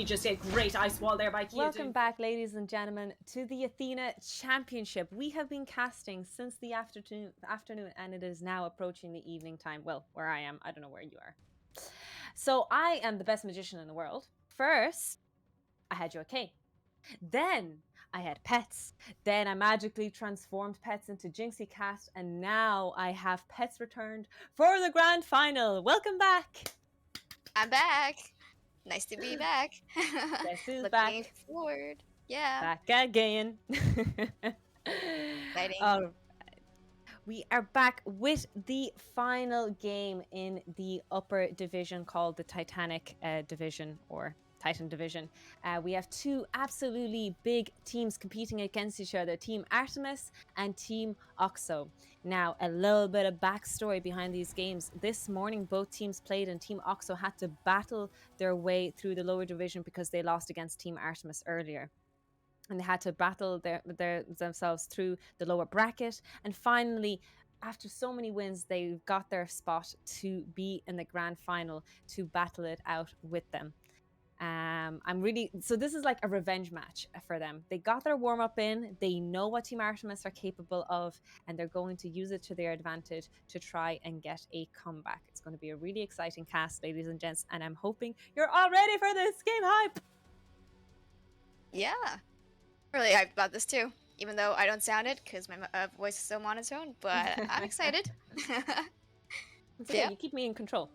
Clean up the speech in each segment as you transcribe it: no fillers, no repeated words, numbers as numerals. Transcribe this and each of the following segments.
she just a great ice wall there by Kia. Welcome back, ladies and gentlemen, to the Athena Championship. We have been casting since the afternoon, and it is now approaching the evening time. Well, where I am, I don't know where you are. So I am the best magician in the world. First, I had Joaquin. Then I had pets. Then I magically transformed pets into Jinxie Cat, and now I have pets returned for the grand final. Welcome back. I'm back. Nice to be back. Guess who's Looking back? forward. Yeah. Back again. Exciting. We are back with the final game in the upper division called the Titanic division, or Titan division. We have two absolutely big teams competing against each other, Team Artemis and Team Auxo. Now, a little bit of backstory behind these games. This morning, both teams played, and Team Auxo had to battle their way through the lower division because they lost against Team Artemis earlier. And they had to battle themselves through the lower bracket. And finally, after so many wins, they got their spot to be in the grand final to battle it out with them. So this is like a revenge match for them. They got their warm-up in, they know what Team Artemis are capable of, and they're going to use it to their advantage to try and get a comeback. It's going to be a really exciting cast, ladies and gents, and I'm hoping you're all ready for this game hype. Yeah. Really hyped about this too, even though I don't sound it because my voice is so monotone, but I'm excited. Yeah, you keep me in control.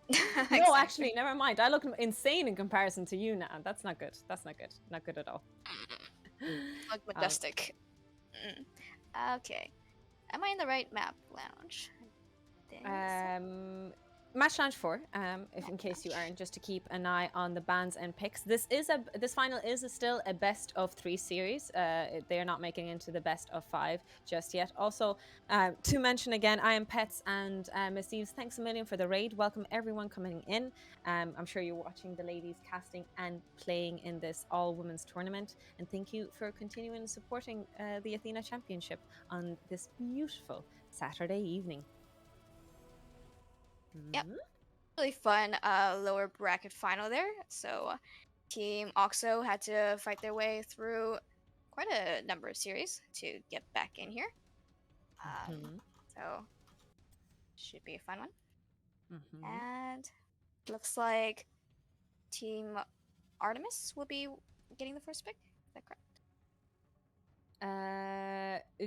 Exactly. No, actually, never mind. I look insane in comparison to you now. That's not good. That's not good. Not good at all. Look majestic. Okay. Am I in the right map lounge? Match Lounge 4, if in case you aren't, just to keep an eye on the bans and picks. This final is still a best of 3 series. They are not making into the best of 5 just yet. Also, to mention again, I am Pets and Miss Eves. Thanks a million for the raid. Welcome everyone coming in. I'm sure you're watching the ladies casting and playing in this all-women's tournament. And thank you for continuing supporting the Athena Championship on this beautiful Saturday evening. Yep. Really fun lower bracket final there. So Team Auxo had to fight their way through quite a number of series to get back in here. So should be a fun one. And looks like Team Artemis will be getting the first pick. Is that correct?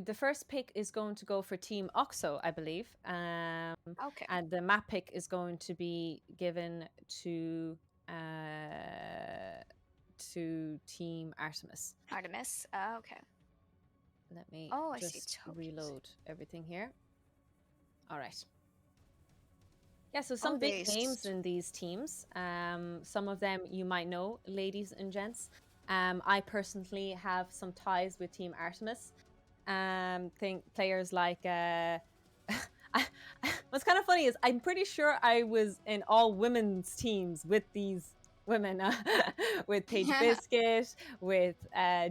The first pick is going to go for Team Auxo, I believe. Okay. And the map pick is going to be given to Team Artemis. Artemis. Okay. Let me just reload everything here. All right. Yeah, so some big names in these teams. Some of them you might know, ladies and gents. I personally have some ties with Team Artemis. Think players like what's kind of funny is I'm pretty sure I was in all women's teams with these women, with Paige Biscuit, with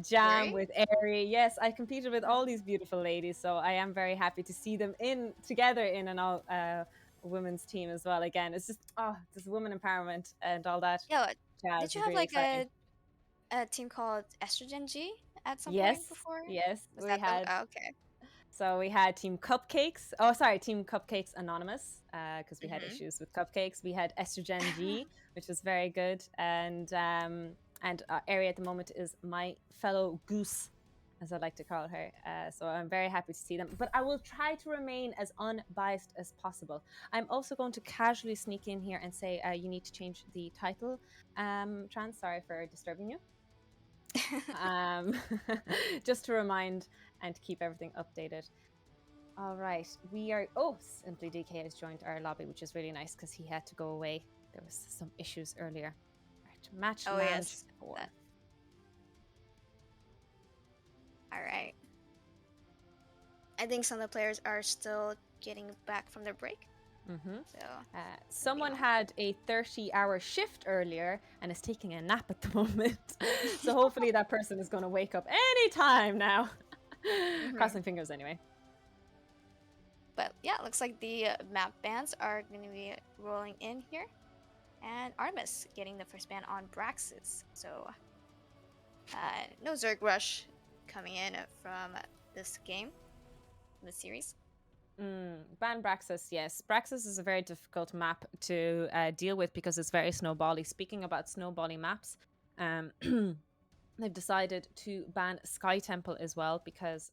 Jam, with Airy. Yes, I competed with all these beautiful ladies, so I am very happy to see them together in an all women's team as well. Again, it's just this women empowerment and all that. Yeah, did you have like a team called Estrogen G at some point before? Yes, we had. Okay. So we had Team Cupcakes. Team Cupcakes Anonymous, because we had issues with Cupcakes. We had Estrogen G, which was very good, and Ari at the moment is my fellow goose, as I like to call her. So I'm very happy to see them. But I will try to remain as unbiased as possible. I'm also going to casually sneak in here and say you need to change the title. Trans, sorry for disturbing you. Just to remind and to keep everything updated. All right, we are. Simply DK has joined our lobby, which is really nice because he had to go away. There was some issues earlier. Right, match. Yes. 4. All right. I think some of the players are still getting back from their break. So someone had a 30-hour shift earlier and is taking a nap at the moment. So hopefully that person is going to wake up anytime now. Crossing fingers anyway. But yeah, it looks like the map bans are going to be rolling in here. And Artemis getting the first ban on Braxis. So no Zerg Rush coming in from this game, this series. Ban Braxis, yes. Braxis is a very difficult map to deal with because it's very snowbally. Speaking about snowbally maps, they've decided to ban Sky Temple as well because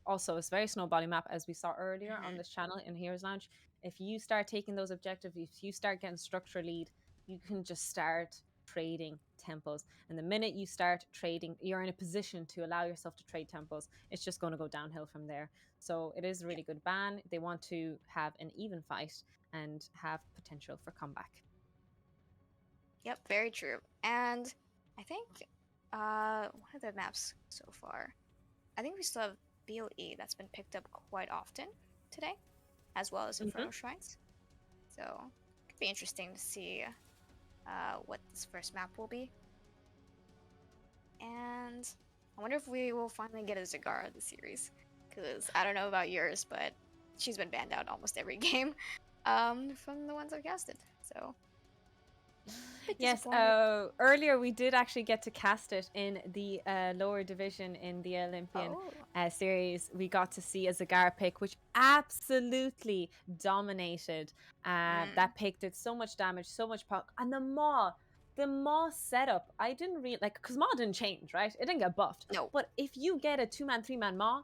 also it's a very snowbally map, as we saw earlier on this channel in Heroes Lounge. If you start taking those objectives, if you start getting structure lead, you can just start trading temples. And the minute you start trading, you're in a position to allow yourself to trade temples. It's just going to go downhill from there. So it is a really good ban. They want to have an even fight and have potential for comeback. Yep, very true. And I think one of the maps so far, I think we still have BLE that's been picked up quite often today, as well as Inferno Shrines. So it could be interesting to see what this first map will be. And I wonder if we will finally get a Zagara this series, because I don't know about yours, but she's been banned out almost every game from the ones I've casted. So yes, earlier we did actually get to cast it in the lower division in the Olympian series. We got to see a Zagara pick, which absolutely dominated. That pick did so much damage, so much pop, and the Maw setup, I didn't really like, because Maw didn't change, right? It didn't get buffed. No. But if you get a 2-man, 3-man Maw,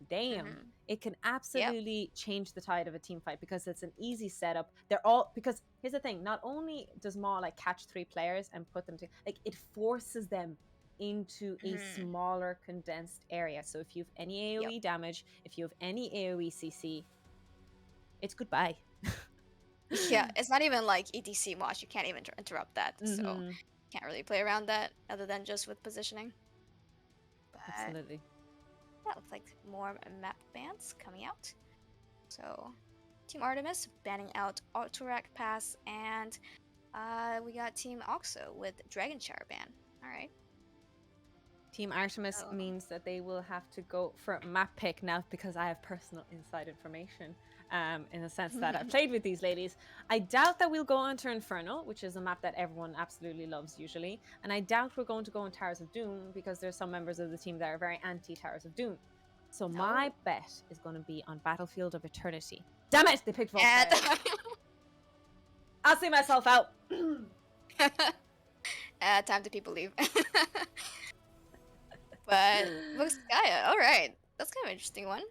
damn, it can absolutely change the tide of a team fight because it's an easy setup. They're all, because here's the thing, not only does Maw like catch 3 players and put them to, like, it forces them into a smaller condensed area. So if you have any AoE damage, if you have any AoE CC, it's goodbye. Yeah, it's not even like ETC Mosh. You can't even interrupt that. So can't really play around that other than just with positioning. But absolutely. That looks like more map bans coming out. So Team Artemis banning out Autorac Pass, and we got Team Auxo with Dragon Shower ban. All right. Team Artemis means that they will have to go for map pick now, because I have personal inside information in the sense that I've played with these ladies. I doubt that we'll go into Inferno, which is a map that everyone absolutely loves usually. And I doubt we're going to go in Towers of Doom, because there's some members of the team that are very anti-Towers of Doom. So my bet is going to be on Battlefield of Eternity. Damn it! They picked Volkswagen. I'll see myself out. Time to people leave. But Volskaya, all right, that's kind of an interesting one.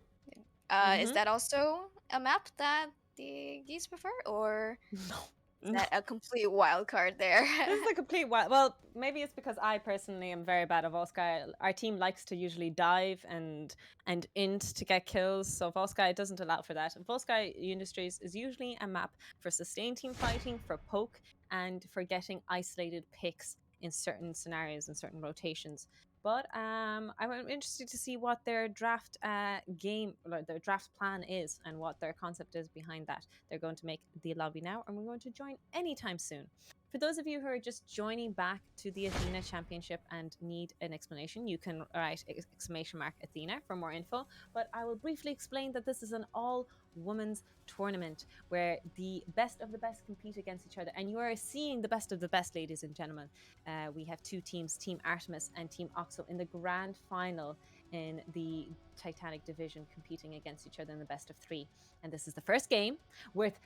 Is that also a map that the geese prefer, or is that a complete wild card there? This is a complete wild. Well, maybe it's because I personally am very bad at Volskaya. Our team likes to usually dive and int to get kills, so Volskaya doesn't allow for that. Volskaya Industries is usually a map for sustained team fighting, for poke, and for getting isolated picks in certain scenarios and certain rotations. But I'm interested to see what their draft their draft plan is, and what their concept is behind that. They're going to make the lobby now, and we're going to join anytime soon. For those of you who are just joining back to the Athena Championship and need an explanation, you can write !Athena for more info. But I will briefly explain that this is an all-women's tournament where the best of the best compete against each other, and you are seeing the best of the best, ladies and gentlemen. We have 2 teams, Team Artemis and Team Auxo, in the grand final in the Titanic division, competing against each other in the best of 3. And this is the first game with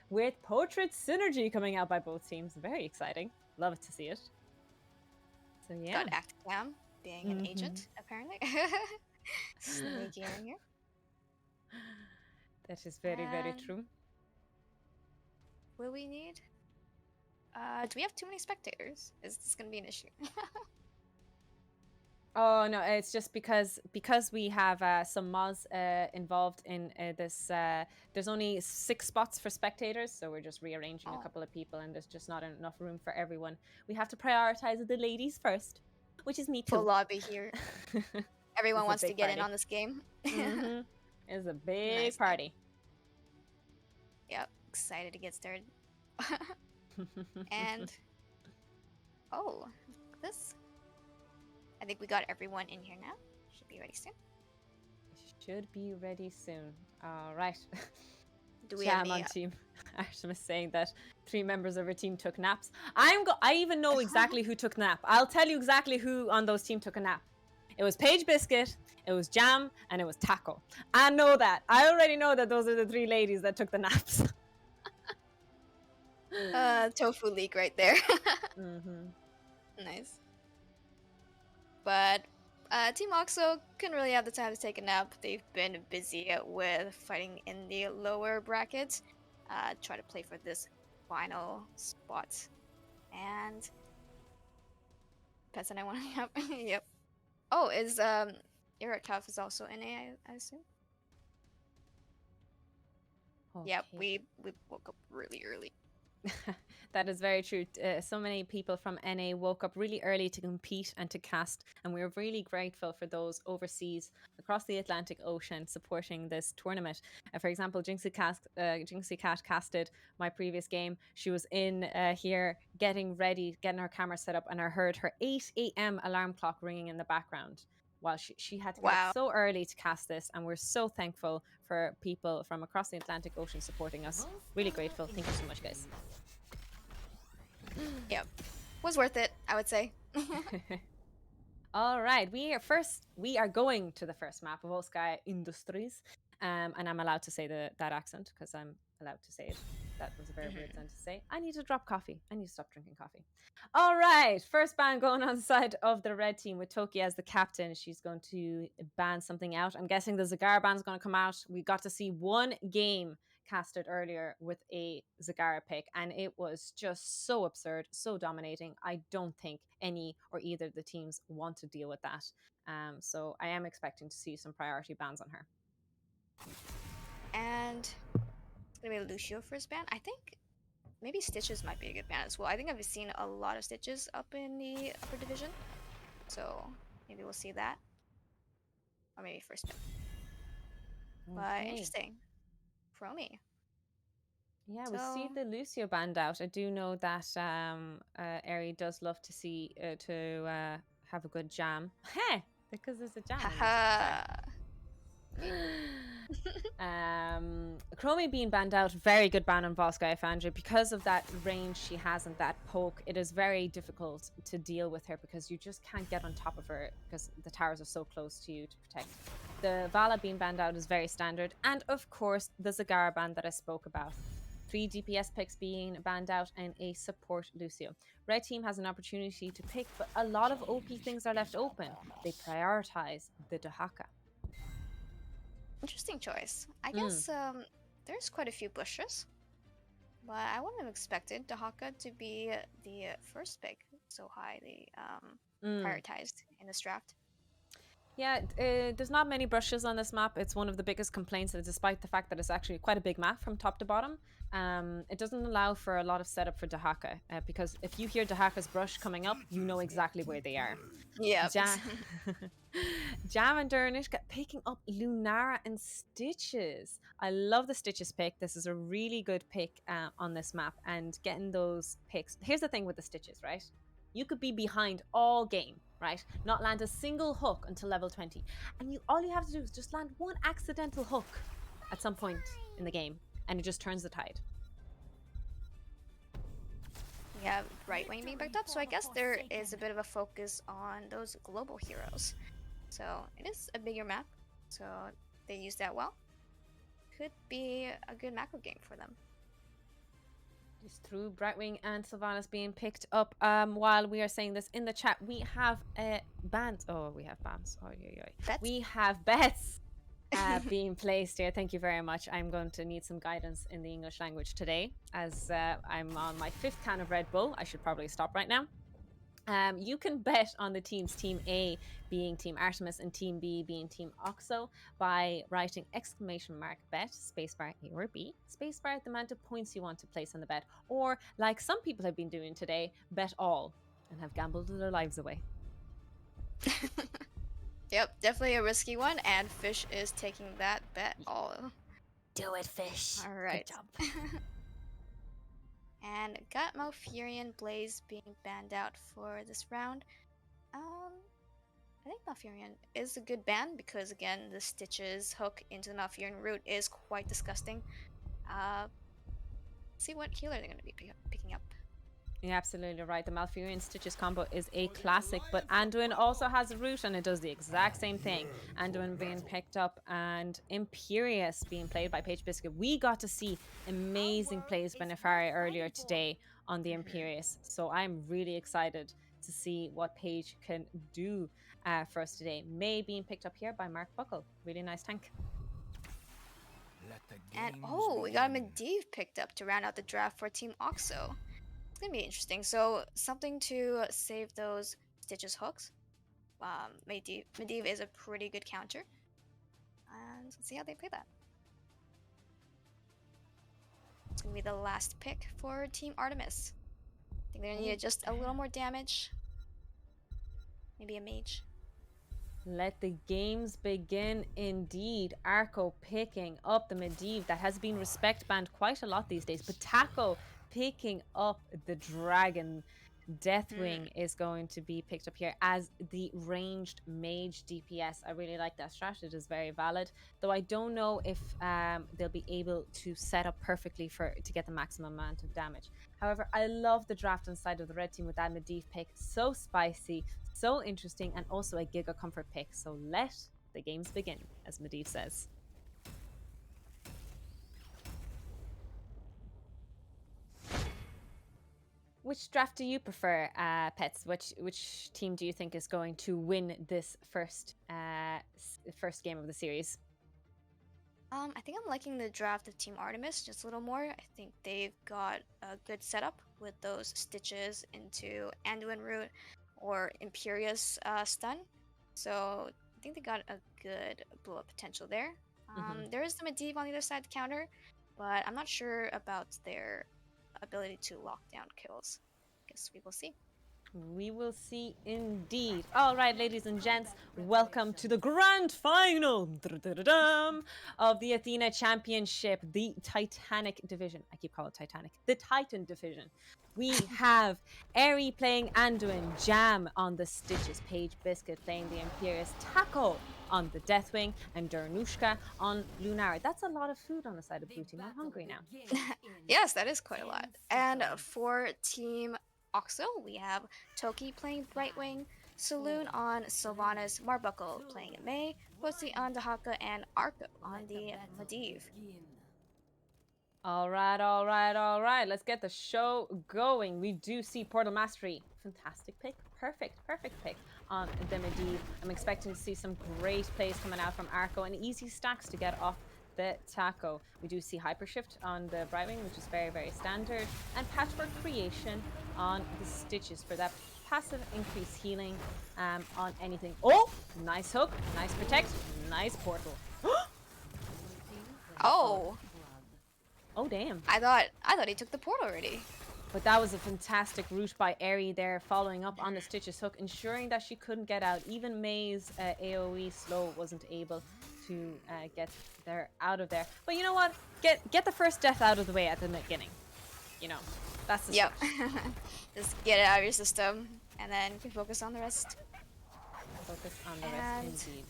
portrait synergy coming out by both teams. Very exciting. Love to see it. So yeah. Got Acticam being an agent, apparently. Sneaking in here. That is very, very true. Will we need? Do we have too many spectators? Is this going to be an issue? Oh no, it's just because we have some mods involved in this. There's only 6 spots for spectators, so we're just rearranging a couple of people, and there's just not enough room for everyone. We have to prioritize the ladies first, which is me too. Full lobby here. Everyone wants to get in on this game. It's a big party. Yep, excited to get started. And this. I think we got everyone in here now. Should be ready soon. Should be ready soon. All right. Do we have Jam any? on team Artemis saying that 3 members of her team took naps. I even know exactly who took nap. I'll tell you exactly who on those team took a nap. It was Paige Biscuit, it was Jam, and it was Taco. I know that. I already know that those are the 3 ladies that took the naps. Tofu leak right there. Mm-hmm. Nice. But Team Auxo couldn't really have the time to take a nap. They've been busy with fighting in the lower brackets. Try to play for this final spot. And Pets and I want to have. Yep. Oh, is Eric Tough is also NA, I assume. Yep, Okay. we woke up really early. That is very true. So many people from NA woke up really early to compete and to cast, and we're really grateful for those overseas across the Atlantic Ocean supporting this tournament. For example, Jinxie Cat casted my previous game. She was in here getting ready, getting her camera set up, and I heard her 8 a.m. alarm clock ringing in the background. While she had to get Wow. up so early to cast this, and we're so thankful for people from across the Atlantic Ocean supporting us. Really grateful. Thank you so much, guys. Yep. Was worth it, I would say. All right, we are going to the first map of Auxo Industries, and I'm allowed to say that accent because I'm allowed to say it. That was a very weird thing to say. I need to drop coffee. I need to stop drinking coffee. All right, first ban going on the side of the red team with Toki as the captain. She's going to ban something out. I'm guessing the Zagara ban's going to come out. We got to see one game casted earlier with a Zagara pick, and it was just so absurd, so dominating. I don't think any or either of the teams want to deal with that. So I am expecting to see some priority bans on her. And it's gonna be Lucio first ban. I think maybe Stitches might be a good ban as well. I think I've seen a lot of Stitches up in the upper division, so maybe we'll see that, or maybe first ban. But interesting, Chromie. Yeah, we see the Lucio band out. I do know that Eri does love to see have a good jam. Heh, because there's a jam. Haha. Chromie being banned out, very good ban on Volsky Fandra because of that range she has and that poke. It is very difficult to deal with her because you just can't get on top of her because the towers are so close to you to protect. The Vala being banned out is very standard, and of course the Zagara ban that I spoke about. 3 DPS picks being banned out and a support Lucio. Red team has an opportunity to pick, but a lot of OP things are left open. They prioritize the Dahaka. Interesting choice. I guess there's quite a few bushes, but I wouldn't have expected Dahaka to be the first pick so highly prioritized in this draft. Yeah, there's not many brushes on this map. It's one of the biggest complaints, despite the fact that it's actually quite a big map from top to bottom. It doesn't allow for a lot of setup for Dahaka, because if you hear Dahaka's brush coming up, you know exactly where they are. Yeah. Jam and Durnish picking up Lunara and Stitches. I love the Stitches pick. This is a really good pick on this map, and getting those picks. Here's the thing with the Stitches, right? You could be behind all game, right? Not land a single hook until level 20. And all you have to do is just land one accidental hook at some point in the game, and it just turns the tide. Yeah, right wing being backed up, so I guess there is a bit of a focus on those global heroes. So it is a bigger map, so they use that well. Could be a good macro game for them. Just through Brightwing and Sylvanas being picked up. While we are saying this in the chat, we have bans. Oh, we have bans. Oh, Bets? we have bets being placed here. Thank you very much. I'm going to need some guidance in the English language today, as I'm on my 5th can of Red Bull. I should probably stop right now. You can bet on the teams, Team A being Team Artemis and Team B being Team Auxo, by writing !bet, spacebar A or B, spacebar the amount of points you want to place on the bet, or like some people have been doing today, bet all and have gambled their lives away. Yep, definitely a risky one, and Fish is taking that bet all. Do it, Fish. All right. Good job. And got Malfurion Blaze being banned out for this round. I think Malfurion is a good ban because, again, the Stitches hook into the Malfurion root is quite disgusting. See what healer they're going to be picking up. You're absolutely right. The Malfurion Stitches combo is a classic, but Anduin also has a root and it does the exact same thing. Anduin being picked up and Imperious being played by Paige Biscuit. We got to see amazing plays by Nefari earlier today on the Imperious, so I'm really excited to see what Paige can do for us today. May being picked up here by Mark Buckle. Really nice tank. And we got a Medivh picked up to round out the draft for Team Auxo. It's gonna be interesting. So something to save those Stitches hooks. Medivh is a pretty good counter, and let's see how they play that. It's gonna be the last pick for Team Artemis. I think they're gonna need just a little more damage. Maybe a mage. Let the games begin indeed. Arco picking up the Medivh that has been respect banned quite a lot these days. But Taco picking up the Dragon. Deathwing is going to be picked up here as the ranged mage DPS. I really like that strat. It is very valid. Though I don't know if they'll be able to set up perfectly to get the maximum amount of damage. However, I love the draft on the side of the red team with that Medivh pick. So spicy, so interesting, and also a Giga Comfort pick. So let the games begin, as Medivh says. Which draft do you prefer, Pets? Which team do you think is going to win this first game of the series? I think I'm liking the draft of Team Artemis just a little more. I think they've got a good setup with those Stitches into Anduin Root or Imperious stun. So I think they got a good blow-up potential there. There is the Medivh on the other side to counter, but I'm not sure about their ability to lock down kills. Guess we will see. We will see indeed. All right, ladies and gents, welcome to the grand final of the Athena Championship, the Titanic division. I keep calling it Titanic. The Titan division. We have Eri playing Anduin, Jam on the Stitches, Paige Biscuit playing the Imperious, Taco on the Deathwing, and Dernushka on Lunar. That's a lot of food on the side of blue team. I'm hungry now. Yes, that is quite a lot. And for Team Auxo, we have Toki playing Brightwing, Saloon on Sylvanas, Marbuckle playing May, Bosi on Dahaka, and Arco on the Medivh. All right. Let's get the show going. We do see Portal Mastery. Fantastic pick. Perfect pick on the Medivh. I'm expecting to see some great plays coming out from Arco and easy stacks to get off the Taco. We do see Hyper Shift on the Brightwing, which is very, very standard, and Patchwork Creation on the Stitches for that passive increase healing on anything. Oh, nice hook, nice protect, nice portal. Oh damn! I thought he took the port already. But that was a fantastic route by Eri there, following up on the Stitches hook, ensuring that she couldn't get out. Even May's AoE slow wasn't able to get there out of there. But you know what? Get the first death out of the way at the beginning. You know, that's the Yep. Just get it out of your system, and then you can focus on the rest. Focus on the rest, indeed.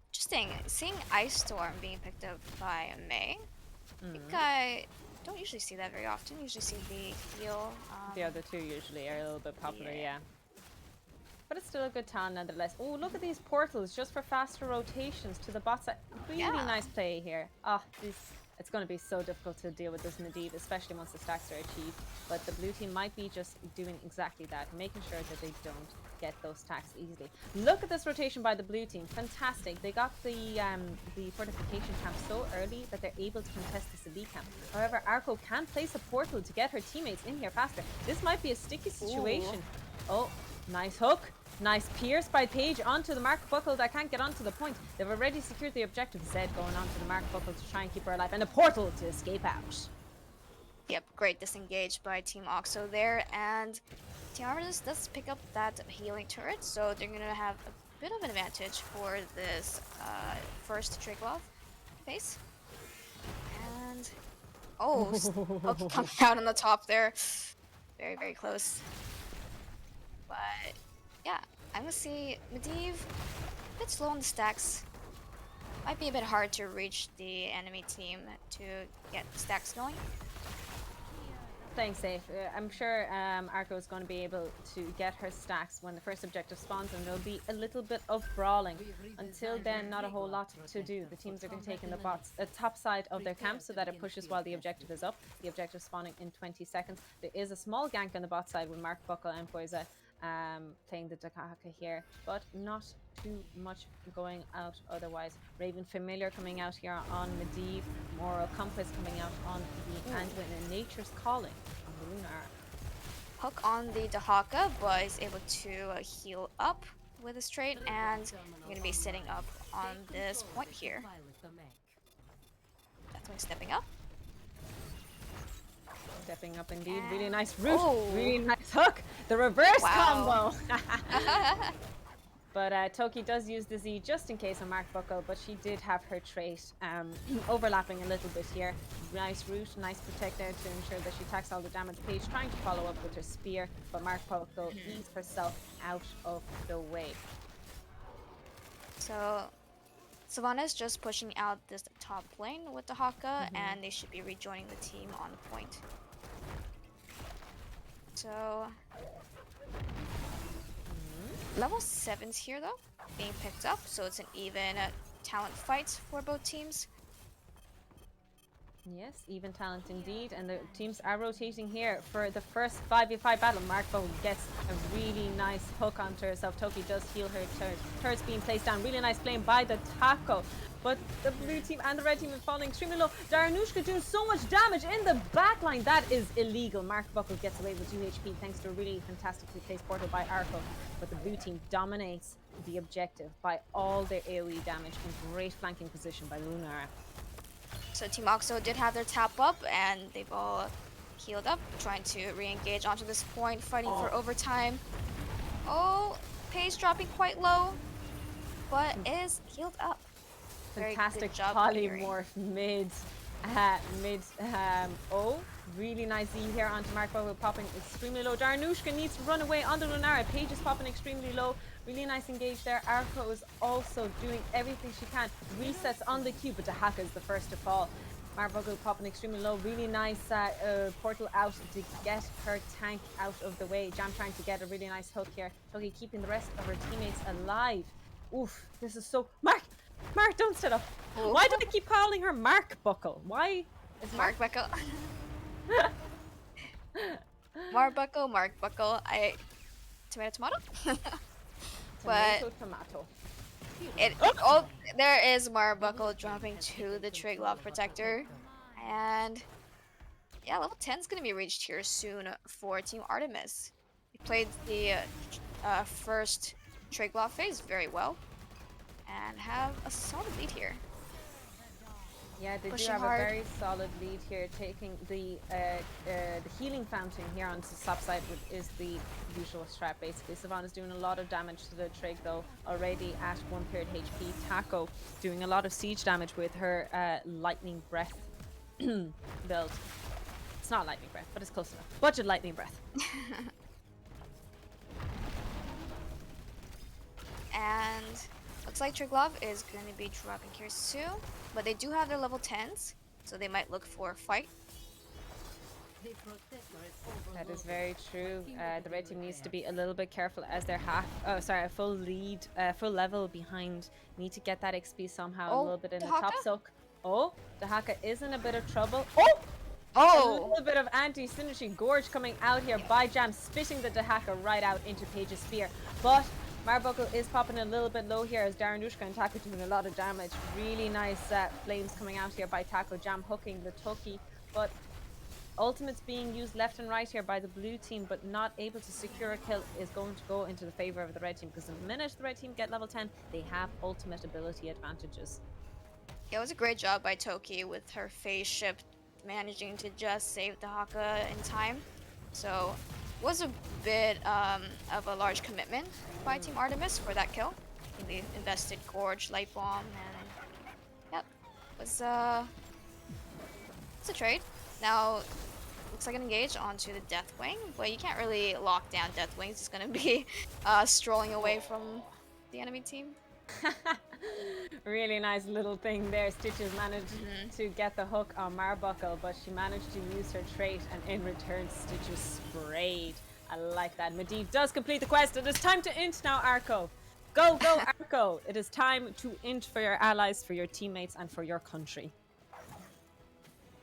Interesting. Seeing Ice Storm being picked up by May. I think I don't usually see that very often. Usually see the heal. The other two usually are a little bit popular, yeah. But it's still a good talent nonetheless. Oh, look at these portals just for faster rotations to the bot side. Really nice play here. It's going to be so difficult to deal with this Medivh, especially once the stacks are achieved. But the blue team might be just doing exactly that, making sure that they don't get those stacks easily. Look at this rotation by the blue team. Fantastic. They got the fortification camp so early that they're able to contest this elite camp. However, Arco can place a portal to get her teammates in here faster. This might be a sticky situation. Ooh. Oh, nice hook. Nice pierce by Paige onto the Mark Buckle that can't get onto the point. They've already secured the objective. Zed going onto the Mark Buckle to try and keep her alive, and a portal to escape out. Yep, great disengage by Team Auxo there, and Team Artemis does pick up that healing turret, so they're gonna have a bit of an advantage for this first Drakelov phase. And hook coming out on the top there, very, very close. But yeah, I'm gonna see Medivh a bit slow on the stacks. Might be a bit hard to reach the enemy team to get stacks going. Playing safe. I'm sure Arco is going to be able to get her stacks when the first objective spawns, and there'll be a little bit of brawling. Until then, not a whole lot to do. The teams are going to take in the top side of their camp so that it pushes while the objective is up. The objective spawning in 20 seconds. There is a small gank on the bot side with Mark Buckle and Poisa playing the Dakaka here, but not too much going out otherwise. Raven Familiar coming out here on Medivh, Moral Compass coming out on the Anduin, and Nature's Calling on the Lunar. Hook on the Dahaka, but is able to heal up with his trade, and I'm going to be sitting up on this point here. Definitely stepping up. Stepping up indeed. And really nice root. Really nice hook. The reverse combo. But Toki does use the Z just in case on Mark Buckle, but she did have her trait overlapping a little bit here. Nice root, nice protect there to ensure that she attacks all the damage. Paige trying to follow up with her spear, but Mark Buckle eats herself out of the way. So Savannah's just pushing out this top lane with the Haka, and they should be rejoining the team on point. So level 7's here though, being picked up, so it's an even talent fight for both teams. Yes, even talent indeed, and the teams are rotating here for the first 5v5 battle. Markbo gets a really nice hook onto herself. Toki does heal her turret. Turret's being placed down. Really nice playing by the Taco. But the blue team and the red team are falling extremely low. Daranushka doing so much damage in the backline. That is illegal. Mark Buckle gets away with 2 HP thanks to a really fantastically placed portal by Arco. But the blue team dominates the objective by all their AoE damage in great flanking position by Lunara. So Team Auxo did have their tap up, and they've all healed up, trying to re-engage onto this point, fighting for overtime. Oh, Paige dropping quite low, but is healed up. Fantastic polymorph mid. Oh, really nice Z here onto Mark Bogle, popping extremely low. Daranushka needs to run away on the Lunara. Paige is popping extremely low. Really nice engage there. Arco is also doing everything she can. Resets on the Q, but Dahaka is the first to fall. Mark Bogle popping extremely low. Really nice portal out to get her tank out of the way. Jam trying to get a really nice hook here. Toki keeping the rest of her teammates alive. Oof, this is so... Mark, don't sit up. Ooh. Why do I keep calling her Mark Buckle? Why is Mark Buckle? Mark Buckle. Tomato. But tomato. There is Marbuckle dropping to the Triglav Protector, and yeah, level 10 is going to be reached here soon for Team Artemis. He played the first Triglav phase very well and have a solid lead here. Yeah, they Pushing do have hard. a very solid lead here, taking the healing fountain here on the top side, which is the usual strat basically. Savannah's doing a lot of damage to the Trig though, already at 1/3 HP. Taco doing a lot of siege damage with her lightning breath build. It's not lightning breath, but it's close enough. Budget lightning breath. And looks like Triglav is going to be dropping here soon, but they do have their level 10s, so they might look for a fight. That is very true. The red team needs to be a little bit careful as they're a full level behind. Need to get that XP somehow, a little bit in the top soak. Oh, Dahaka is in a bit of trouble. A little bit of anti-synergy gorge coming out here by Jam, spitting the Dahaka right out into Paige's spear. But Marbuckle is popping a little bit low here as Daranushka and Taco doing a lot of damage. Really nice flames coming out here by Taco. Jam hooking the Toki, but ultimates being used left and right here by the blue team, but not able to secure a kill is going to go into the favor of the red team, because the minute the red team get level 10, they have ultimate ability advantages. Yeah, it was a great job by Toki with her phase shift, managing to just save the Haka in time. So was a bit of a large commitment by Team Artemis for that kill. I think they invested Gorge, Light Bomb, and yep, it's a trade. Now looks like an engage onto the Deathwing, but you can't really lock down Deathwing. It's just gonna be strolling away from the enemy team. Really nice little thing there. Stitches managed to get the hook on Marbuckle, but she managed to use her trait, and in return, Stitches sprayed. I like that. Medivh does complete the quest. It is time to int now, Arco. Go, go, Arco. It is time to int for your allies, for your teammates, and for your country.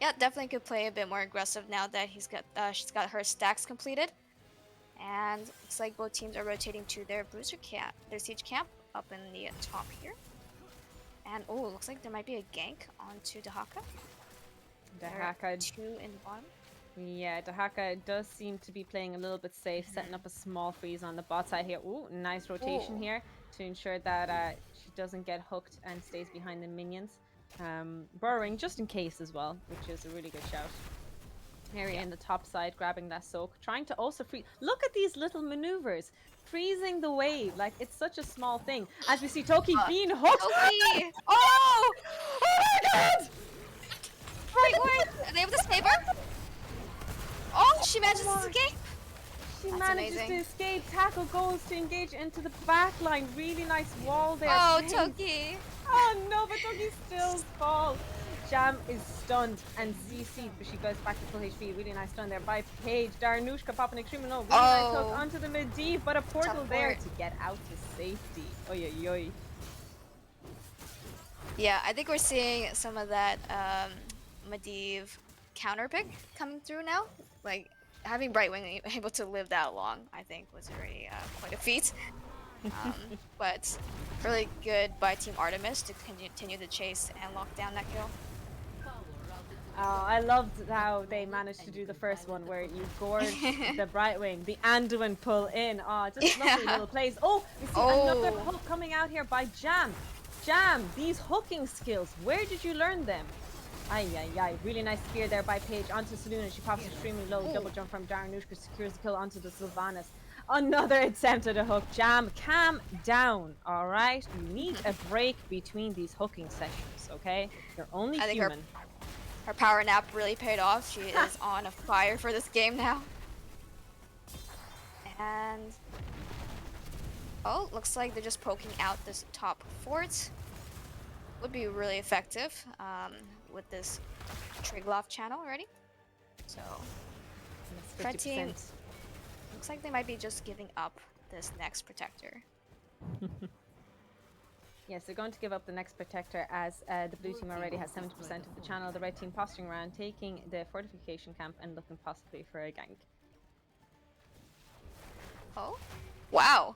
Yeah, definitely could play a bit more aggressive now that she's got her stacks completed. And looks like both teams are rotating to their booster camp, their siege camp up in the top here. And oh, looks like there might be a gank onto Dahaka. Dahaka, 2 in the bottom. Yeah, Dahaka does seem to be playing a little bit safe, setting up a small freeze on the bot side here. Ooh, nice rotation here to ensure that she doesn't get hooked and stays behind the minions. Burrowing just in case as well, which is a really good shout. Harry in the top side grabbing that soak, trying to also free. Look at these little maneuvers, freezing the wave like it's such a small thing. As we see Toki being hooked. Toki! Oh! Oh my god! Right, are they able to save her? Oh, she manages to escape. She That's manages amazing. to escape. Tackle goes to engage into the back line. Really nice wall there. Oh, Thanks. Toki! Oh no, but Toki still falls. Jam is stunned and ZC, but she goes back to full HP. Really nice stun there by Paige. Darnushka popping extremely low. Really nice hook onto the Medivh, but a portal there to get out to safety. Oy oy oy. Yeah, I think we're seeing some of that Medivh counter pick coming through now. Like, having Brightwing able to live that long, I think, was already quite a feat. But really good by Team Artemis to continue the chase and lock down that kill. Oh, I loved how they managed to do the first one where you gorge the Brightwing, the Anduin pull in. Oh, just lovely little plays. Oh, we see another hook coming out here by Jam. Jam, these hooking skills, where did you learn them? Ay, ay, ay. Really nice spear there by Paige onto Seluna. She pops extremely low. Double jump from Darnushka, secures the kill onto the Sylvanas. Another attempt at a hook. Jam, calm down, all right? You need a break between these hooking sessions, okay? You're only human. Her power nap really paid off. She is on a fire for this game now. And oh, looks like they're just poking out this top fort. Would be really effective with this Triglav channel already. So red team looks like they might be just giving up this next protector. Yes, they're going to give up the next protector as the blue team already has 70% of the channel. The red team posturing around, taking the fortification camp and looking possibly for a gank. Oh, wow.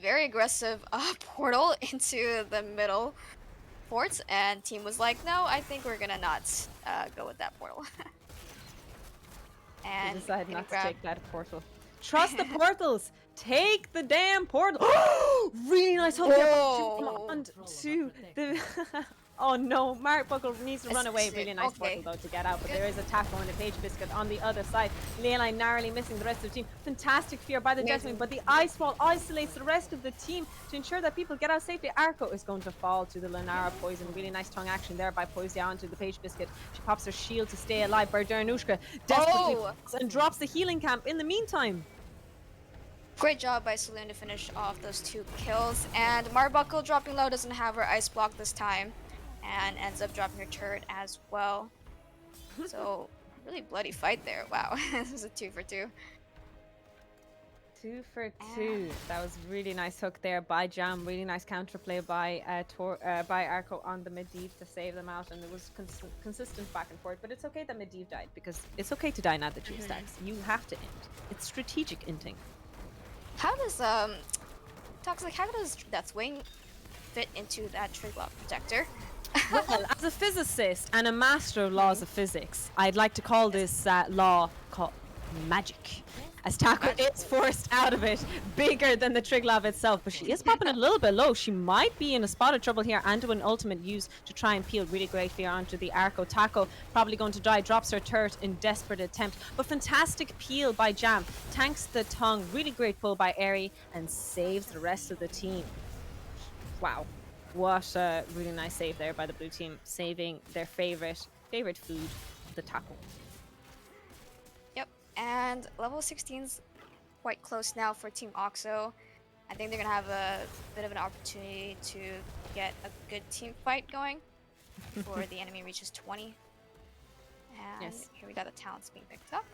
Very aggressive portal into the middle forts, and team was like, no, I think we're gonna not go with that portal. And they decided not to take that portal. Trust the portals! Take the damn portal! Really nice hook there onto the... Oh no, Mark Buckle needs to run away. Really nice portal though to get out, but there is a tackle on the Page Biscuit on the other side. Leyline narrowly missing the rest of the team. Fantastic fear by the Jessamine, but the Ice Wall isolates the rest of the team to ensure that people get out safely. Arco is going to fall to the Lunara poison. Really nice tongue action there by Poisia onto the Page Biscuit. She pops her shield to stay alive. Bardaranushka desperately and drops the healing camp in the meantime. Great job by Saloon to finish off those 2 kills, and Marbuckle dropping low doesn't have her ice block this time and ends up dropping her turret as well. So really bloody fight there. Wow. This is a 2 for 2. 2 for 2. That was really nice hook there by Jam. Really nice counterplay by Arco on the Medivh to save them out, and it was consistent back and forth. But it's okay that Medivh died, because it's okay to die now that you stacks. You have to int. It's strategic inting. How does Toxic, how does Deathwing fit into that Triglav protector? Well, as a physicist and a master of laws of physics, I'd like to call this law called magic. As Taco is forced out of it, bigger than the Triglav itself, but she is popping a little bit low. She might be in a spot of trouble here. Anduin ultimate used to try and peel really great fear onto the Arco. Taco probably going to die, drops her turret in desperate attempt, but fantastic peel by Jam. Tanks the tongue, really great pull by Eri, and saves the rest of the team. Wow, what a really nice save there by the blue team, saving their favorite food, the taco. Yep, and level 16's quite close now for Team Auxo, I think they're gonna have a bit of an opportunity to get a good team fight going before the enemy reaches 20. And Yes. here we got the talents being picked up.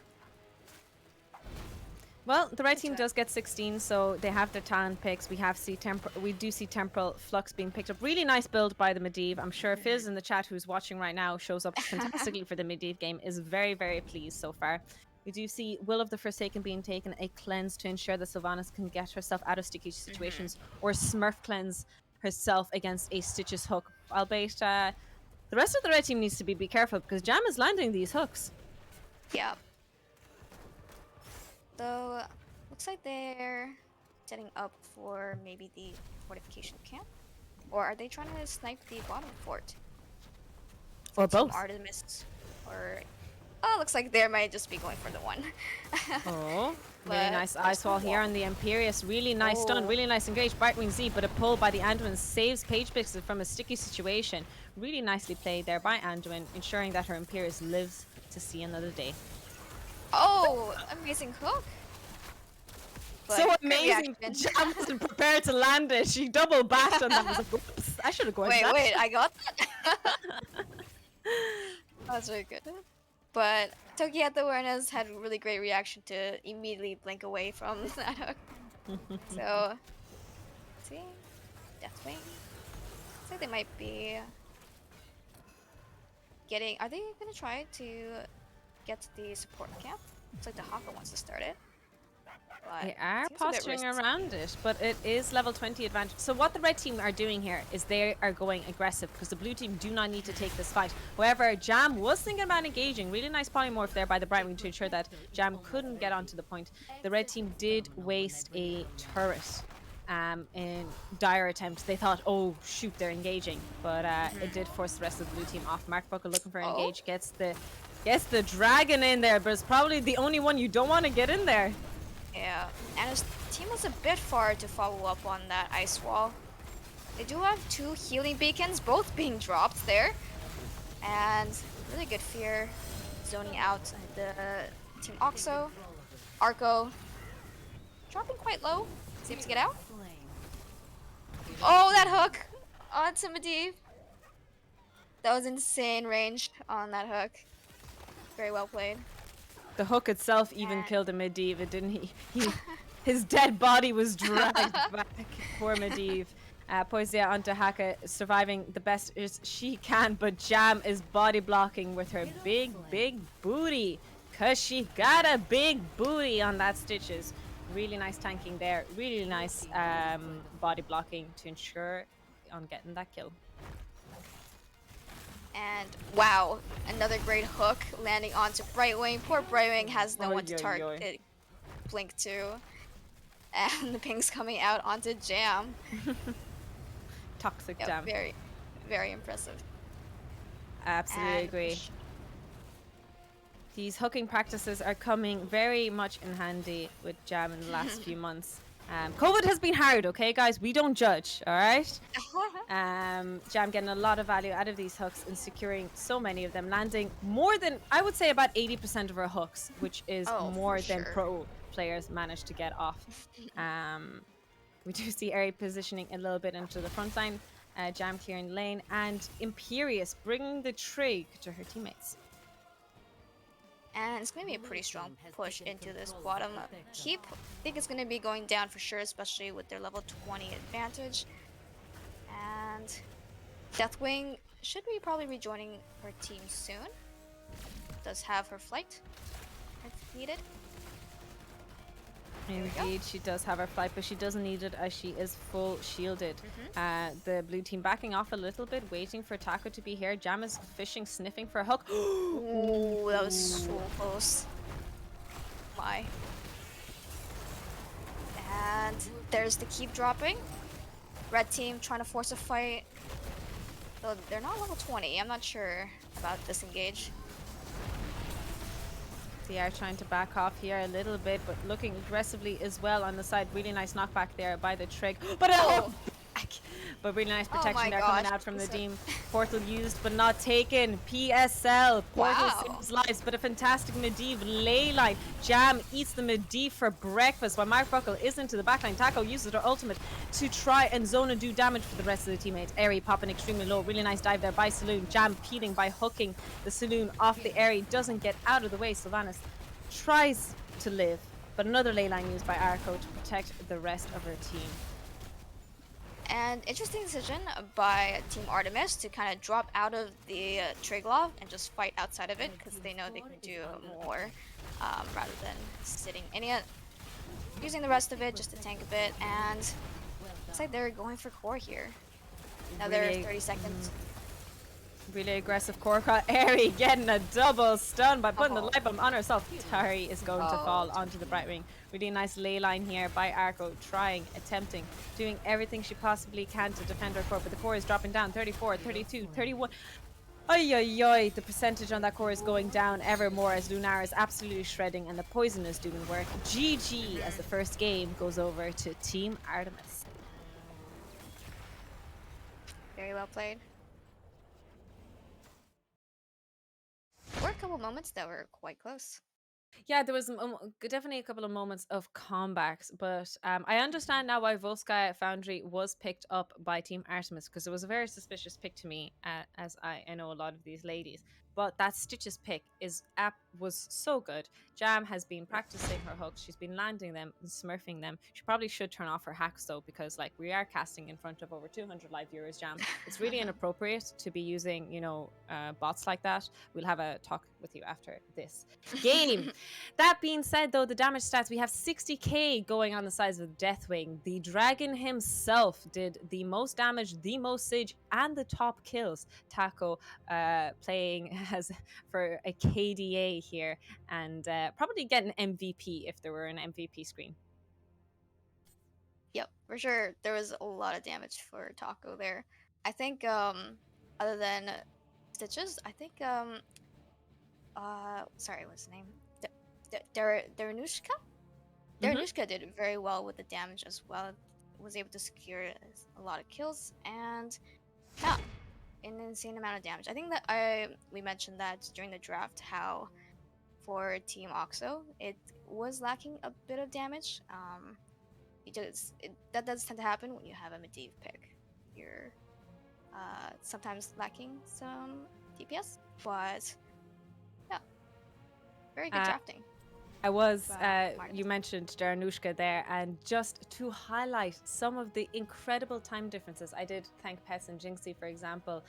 Well, the red team does get 16, so they have their talent picks. We do see temporal flux being picked up. Really nice build by the Medivh. I'm sure Fizz in the chat, who's watching right now, shows up fantastically for the Medivh game. Is very, very pleased so far. We do see Will of the Forsaken being taken, a cleanse to ensure that Sylvanas can get herself out of sticky situations, or Smurf cleanse herself against a Stitches hook. Albeit, the rest of the red team needs to be careful because Jam is landing these hooks. Yeah. So, looks like they're setting up for maybe the fortification camp. Or are they trying to snipe the bottom fort? Or Team both. Artemis. Or... Oh, looks like they might just be going for the one. Oh, really But nice there's ice wall the here wall. on the Imperious. Really nice stun, Oh. really nice engaged. Brightwing Z, but a pull by the Anduin saves Page Pixel from a sticky situation. Really nicely played there by Anduin, ensuring that her Imperious lives to see another day. Oh, amazing hook. But So great amazing. reaction. Jam wasn't prepared to land it. She double backed and that was like, oops, I should have gone Wait, for that. wait, I got that? That's very good. But Toki had the awareness, had a really great reaction to immediately blink away from that hook. So, let's see. Deathwing. Looks like they might be getting. Are they gonna try to get to the support camp? Looks like the Haka wants to start it. But They are seems a bit posturing risky. around it, but it is level 20 advantage. So what the red team are doing here is they are going aggressive because the blue team do not need to take this fight. However, Jam was thinking about engaging. Really nice polymorph there by the Brightwing to ensure that Jam couldn't get onto the point. The red team did waste a turret in dire attempt. They thought, oh shoot, they're engaging, but it did force the rest of the blue team off. Mark Buckle looking for engage, gets the dragon in there, but it's probably the only one you don't want to get in there. Yeah, and his team was a bit far to follow up on that ice wall. They do have 2 healing beacons, both being dropped there. And really good fear zoning out the team Auxo. Arco dropping quite low. Seems to get out. Oh, that hook onto Medivh. That was insane range on that hook. Very well played. The hook itself even killed a Medivh, it didn't he? His dead body was dragged back. Poor Medivh. Poisia onto Haka, surviving the best as she can, but Jam is body blocking with her big booty. Cause she got a big booty on that Stitches. Really nice tanking there. Really nice body blocking to ensure on getting that kill. And wow, another great hook landing onto Brightwing. Poor Brightwing has no one to target blink to. And the ping's coming out onto Jam. Toxic Yep, Jam. very, very impressive. Absolutely agree. These hooking practices are coming very much in handy with Jam in the last few months. COVID has been hard, okay, guys? We don't judge, all right? Jam getting a lot of value out of these hooks and securing so many of them, landing more than, I would say, about 80% of her hooks, which is more than pro players manage to get off. We do see Airy positioning a little bit into the front line, Jam clearing the lane, and Imperious bringing the trig to her teammates. And it's going to be a pretty strong push into this bottom keep. I think it's going to be going down for sure, especially with their level 20 advantage. And Deathwing should be probably rejoining her team soon. Does have her flight if needed. Indeed, she does have her flight, but she doesn't need it as she is full shielded. The blue team backing off a little bit, waiting for Taco to be here. Jam is fishing, sniffing for a hook. Ooh, that was so close. My. And there's the keep dropping. Red team trying to force a fight. Though they're not level 20. I'm not sure about disengage. They are trying to back off here a little bit, but looking aggressively as well on the side. Really nice knockback there by the trig. But back. But really nice Oh protection my there coming gosh, out from the he's a- team. Portal used but not taken. PSL. Portal Wow. saves lives, but a fantastic Medivh ley line. Jam eats the Medivh for breakfast while Mark Buckle is into the backline. Taco uses her ultimate to try and zone and do damage for the rest of the teammates. Airy popping extremely low. Really nice dive there by Saloon. Jam peeling by hooking the Saloon off the Airy. Doesn't get out of the way. Sylvanas tries to live, but another ley line used by Arco to protect the rest of her team. And interesting decision by Team Artemis to kind of drop out of the Triglav and just fight outside of it because they know they can do more rather than sitting in it. Using the rest of it just to tank a bit, and looks like they're going for core here. Another Really- 30 seconds. Really aggressive Korka. Airy getting a double stun by putting the Oh. light bomb on herself. Tari is going to Oh. fall onto the bright ring. Really nice ley line here by Arco, trying, attempting, doing everything she possibly can to defend her core, but the core is dropping down. 34, 32, 31. Ay, ay, ay. The percentage on that core is going down ever more as Lunar is absolutely shredding and the poison is doing work. GG as the first game goes over to Team Artemis. Very well played. There were a couple moments that were quite close. Yeah, there was definitely a couple of moments of comebacks, but I understand now why Volskaya Foundry was picked up by Team Artemis, because it was a very suspicious pick to me, as I know a lot of these ladies. But that Stitches pick was so good. Jam has been practicing her hooks. She's been landing them and smurfing them. She probably should turn off her hacks though, because like we are casting in front of over 200 live viewers, Jam. It's really inappropriate to be using, bots like that. We'll have a talk with you after this game. That being said, though, the damage stats, we have 60k going on the size of Deathwing. The dragon himself did the most damage, the most siege, and the top kills. Taco playing as for a KDA here, and probably get an MVP if there were an MVP screen. Yep, for sure. There was a lot of damage for Taco there. I think other than Stitches, I think sorry, what's the name? Darenushka? Darenushka did very well with the damage as well. Was able to secure a lot of kills and yeah, an insane amount of damage. I think that we mentioned that during the draft how for Team Auxo it was lacking a bit of damage. That does tend to happen when you have a Medivh pick. You're sometimes lacking some DPS, but yeah, very good drafting. I was, Martin. you mentioned Darenushka there, and just to highlight some of the incredible time differences, I did thank Pess and Jinxie, for example,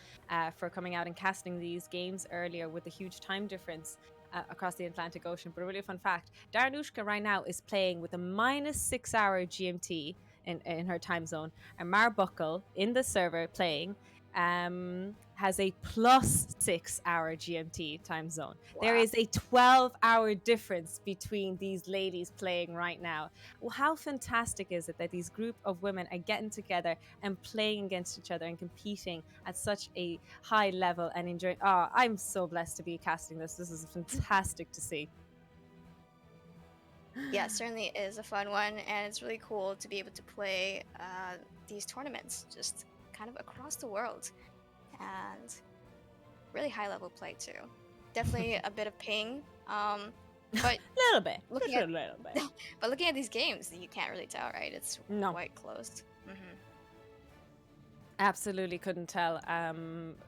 for coming out and casting these games earlier with the huge time difference across the Atlantic Ocean. But a really fun fact, Darenushka right now is playing with a -6 hour GMT in her time zone, and Marbuckle in the server playing has a +6 hour GMT time zone. Wow. There is a 12-hour difference between these ladies playing right now. Well, how fantastic is it that these group of women are getting together and playing against each other and competing at such a high level and enjoying? Oh, I'm so blessed to be casting this. This is fantastic to see. Yeah, it certainly is a fun one, and it's really cool to be able to play these tournaments just kind of across the world, and really high level play too. Definitely a bit of ping, but A little bit, looking just at- a little bit. but looking at these games, you can't really tell, right? It's No. quite close. Absolutely couldn't tell,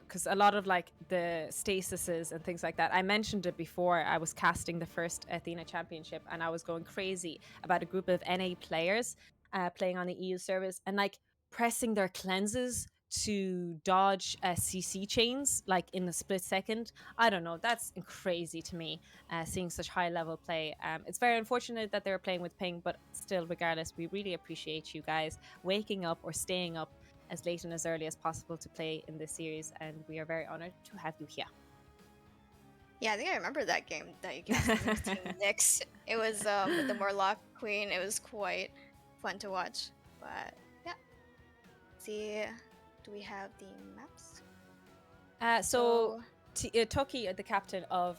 because a lot of like the stasises and things like that, I mentioned it before. I was casting the first Athena championship and I was going crazy about a group of NA players playing on the EU service and like pressing their cleanses to dodge CC chains like in a split second. I don't know, that's crazy to me, seeing such high level play. It's very unfortunate that they were playing with ping, but still, regardless, we really appreciate you guys waking up or staying up as late and as early as possible to play in this series, and we are very honored to have you here. Yeah, I think I remember that game that you cast with Team Nyx. It was with the Morlock Queen. It was quite fun to watch. But yeah, see, do we have the maps? Toki, the captain of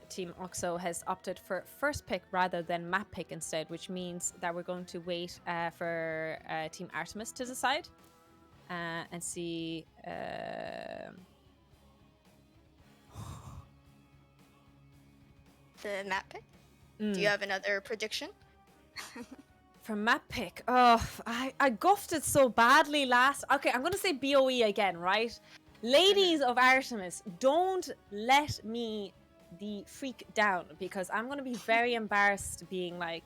Team Auxo, has opted for first pick rather than map pick instead, which means that we're going to wait for Team Artemis to decide. and see. The map pick. Do you have another prediction? For map pick, oh, I guffed it so badly last. Okay, I'm gonna say BOE again, right? Ladies of Artemis, don't let me the freak down, because I'm gonna be very embarrassed being like,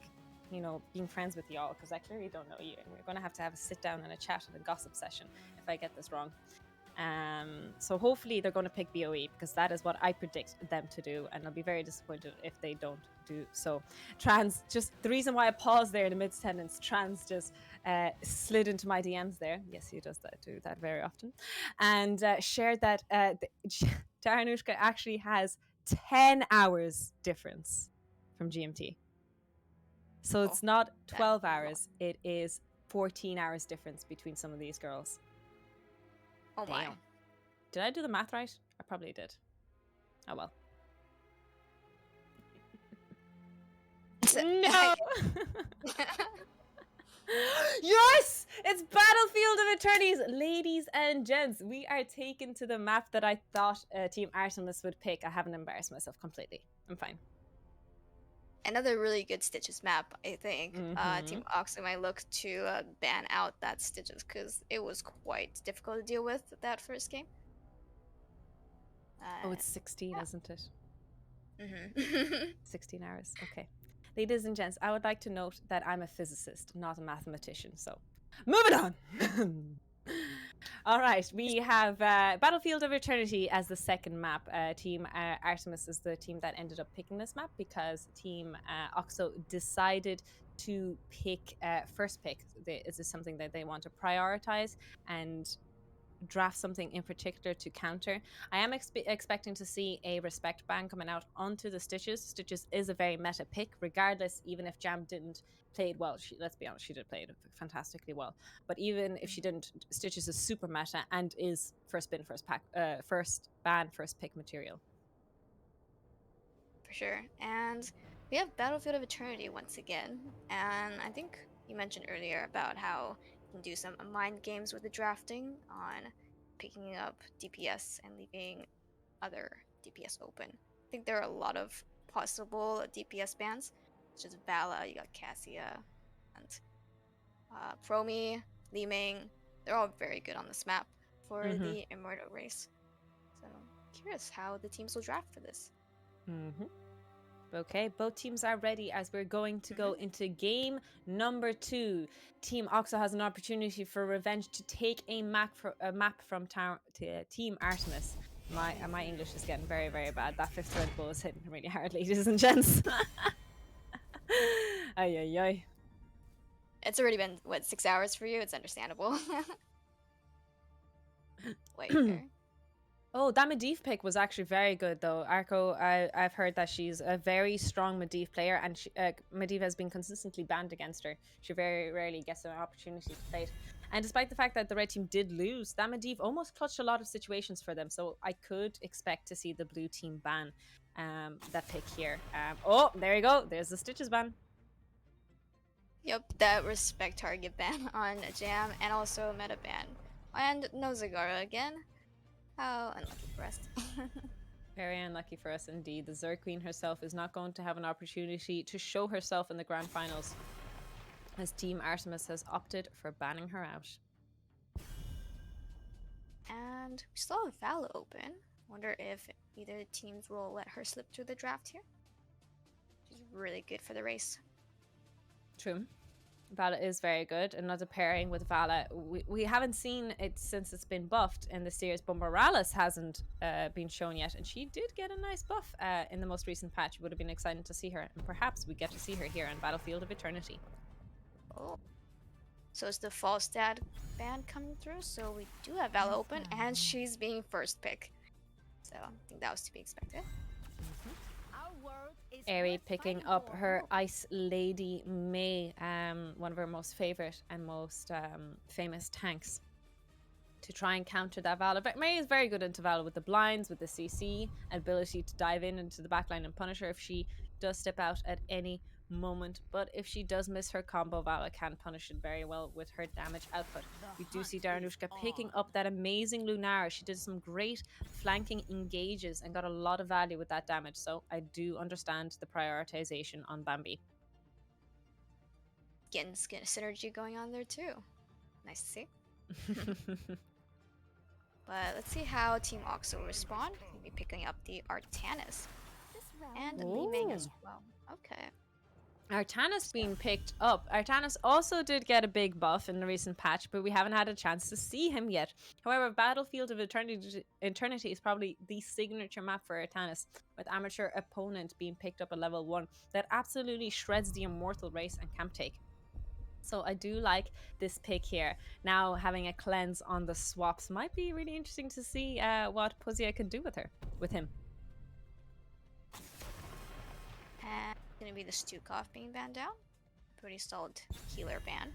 you know, being friends with y'all, because I clearly don't know you, and we're gonna have to have a sit down and a chat and a gossip session if I get this wrong. So hopefully they're going to pick BOE, because that is what I predict them to do, and I'll be very disappointed if they don't do so. Trans, just the reason why I paused there in the mid-sentence, Trans just slid into my DMs there. Yes, he does do that very often, and shared that Taranushka actually has 10 hours difference from GMT. So it's not 12 hours, it is 14 hours difference between some of these girls. Oh my. Damn. Did I do the math right? I probably did. Oh well. No! Yes! It's Battlefield of Eternities! Ladies and gents, we are taken to the map that I thought Team Artemis would pick. I haven't embarrassed myself completely. I'm fine. Another really good Stitches map, I think. Team Auxo might look to ban out that Stitches, because it was quite difficult to deal with that first game. Oh, it's 16, isn't it? 16 hours. Okay. Ladies and gents, I would like to note that I'm a physicist, not a mathematician. So, moving on. All right, we have Battlefield of Eternity as the second map. Team Artemis is the team that ended up picking this map, because Team Auxo decided to pick first pick. This is something that they want to prioritize and draft something in particular to counter. I am expecting to see a respect ban coming out onto the Stitches. Stitches is a very meta pick, regardless, even if Jam didn't play it well. Let's be honest, she did play it fantastically well. But even if she didn't, Stitches is super meta and is first bin, first ban, first pick material. For sure. And we have Battlefield of Eternity once again. And I think you mentioned earlier about how can do some mind games with the drafting on picking up DPS and leaving other DPS open. I think there are a lot of possible DPS bans, such as Vala, you got Cassia, and Promi, Li Ming. They're all very good on this map for the Immortal race. So I'm curious how the teams will draft for this. Okay, both teams are ready as we're going to go into game number 2. Team Auxo has an opportunity for revenge to take a map from Team Artemis. My English is getting very, very bad. That fifth Red Bull is hitting really hard, ladies and gents. Ay, ay, ay. It's already been, 6 hours for you? It's understandable. Wait, here. Oh, that Medivh pick was actually very good, though. Arco, I've heard that she's a very strong Medivh player, and Medivh has been consistently banned against her. She very rarely gets an opportunity to play it. And despite the fact that the red team did lose, that Medivh almost clutched a lot of situations for them. So I could expect to see the blue team ban that pick here. Oh, there you go. There's the Stitches ban. Yep, that respect target ban on Jam, and also meta ban. And no Zagara again. How unlucky for us. Very unlucky for us indeed. The Zerg Queen herself is not going to have an opportunity to show herself in the grand finals, as Team Artemis has opted for banning her out. And we still have Vala open. Wonder if either teams will let her slip through the draft here. She's really good for the race. True. Vala is very good. Another pairing with Vala. We haven't seen it since it's been buffed in the series, but Morales hasn't been shown yet, and she did get a nice buff in the most recent patch. It would have been exciting to see her, and perhaps we get to see her here on Battlefield of Eternity. Oh. So it's the false dad ban coming through, so we do have Vala open, and she's being first pick. So I think that was to be expected. Aerie picking up her Ice Lady May, one of her most favorite and most famous tanks, to try and counter that Vala. But May is very good into Vala with the blinds, with the CC, ability to dive into the backline and punish her if she does step out at any moment. But if she does miss her combo, Vala can punish it very well with her damage output. We do see Daranushka picking up that amazing Lunara. She did some great flanking engages and got a lot of value with that damage. So I do understand the prioritization on Bambi. Getting synergy going on there too. Nice to see. But let's see how Team Auxo will respond. We'll be picking up the Artemis. And Li Ming as well. Okay. Artanis being picked up. Artanis also did get a big buff in the recent patch, but we haven't had a chance to see him yet. However, Battlefield of Eternity is probably the signature map for Artanis, with amateur opponent being picked up at level 1 that absolutely shreds the immortal race and camp take. So I do like this pick here. Now having a cleanse on the swaps might be really interesting to see what Puzia can do with him. And gonna be the Stukov being banned down. Pretty solid healer ban.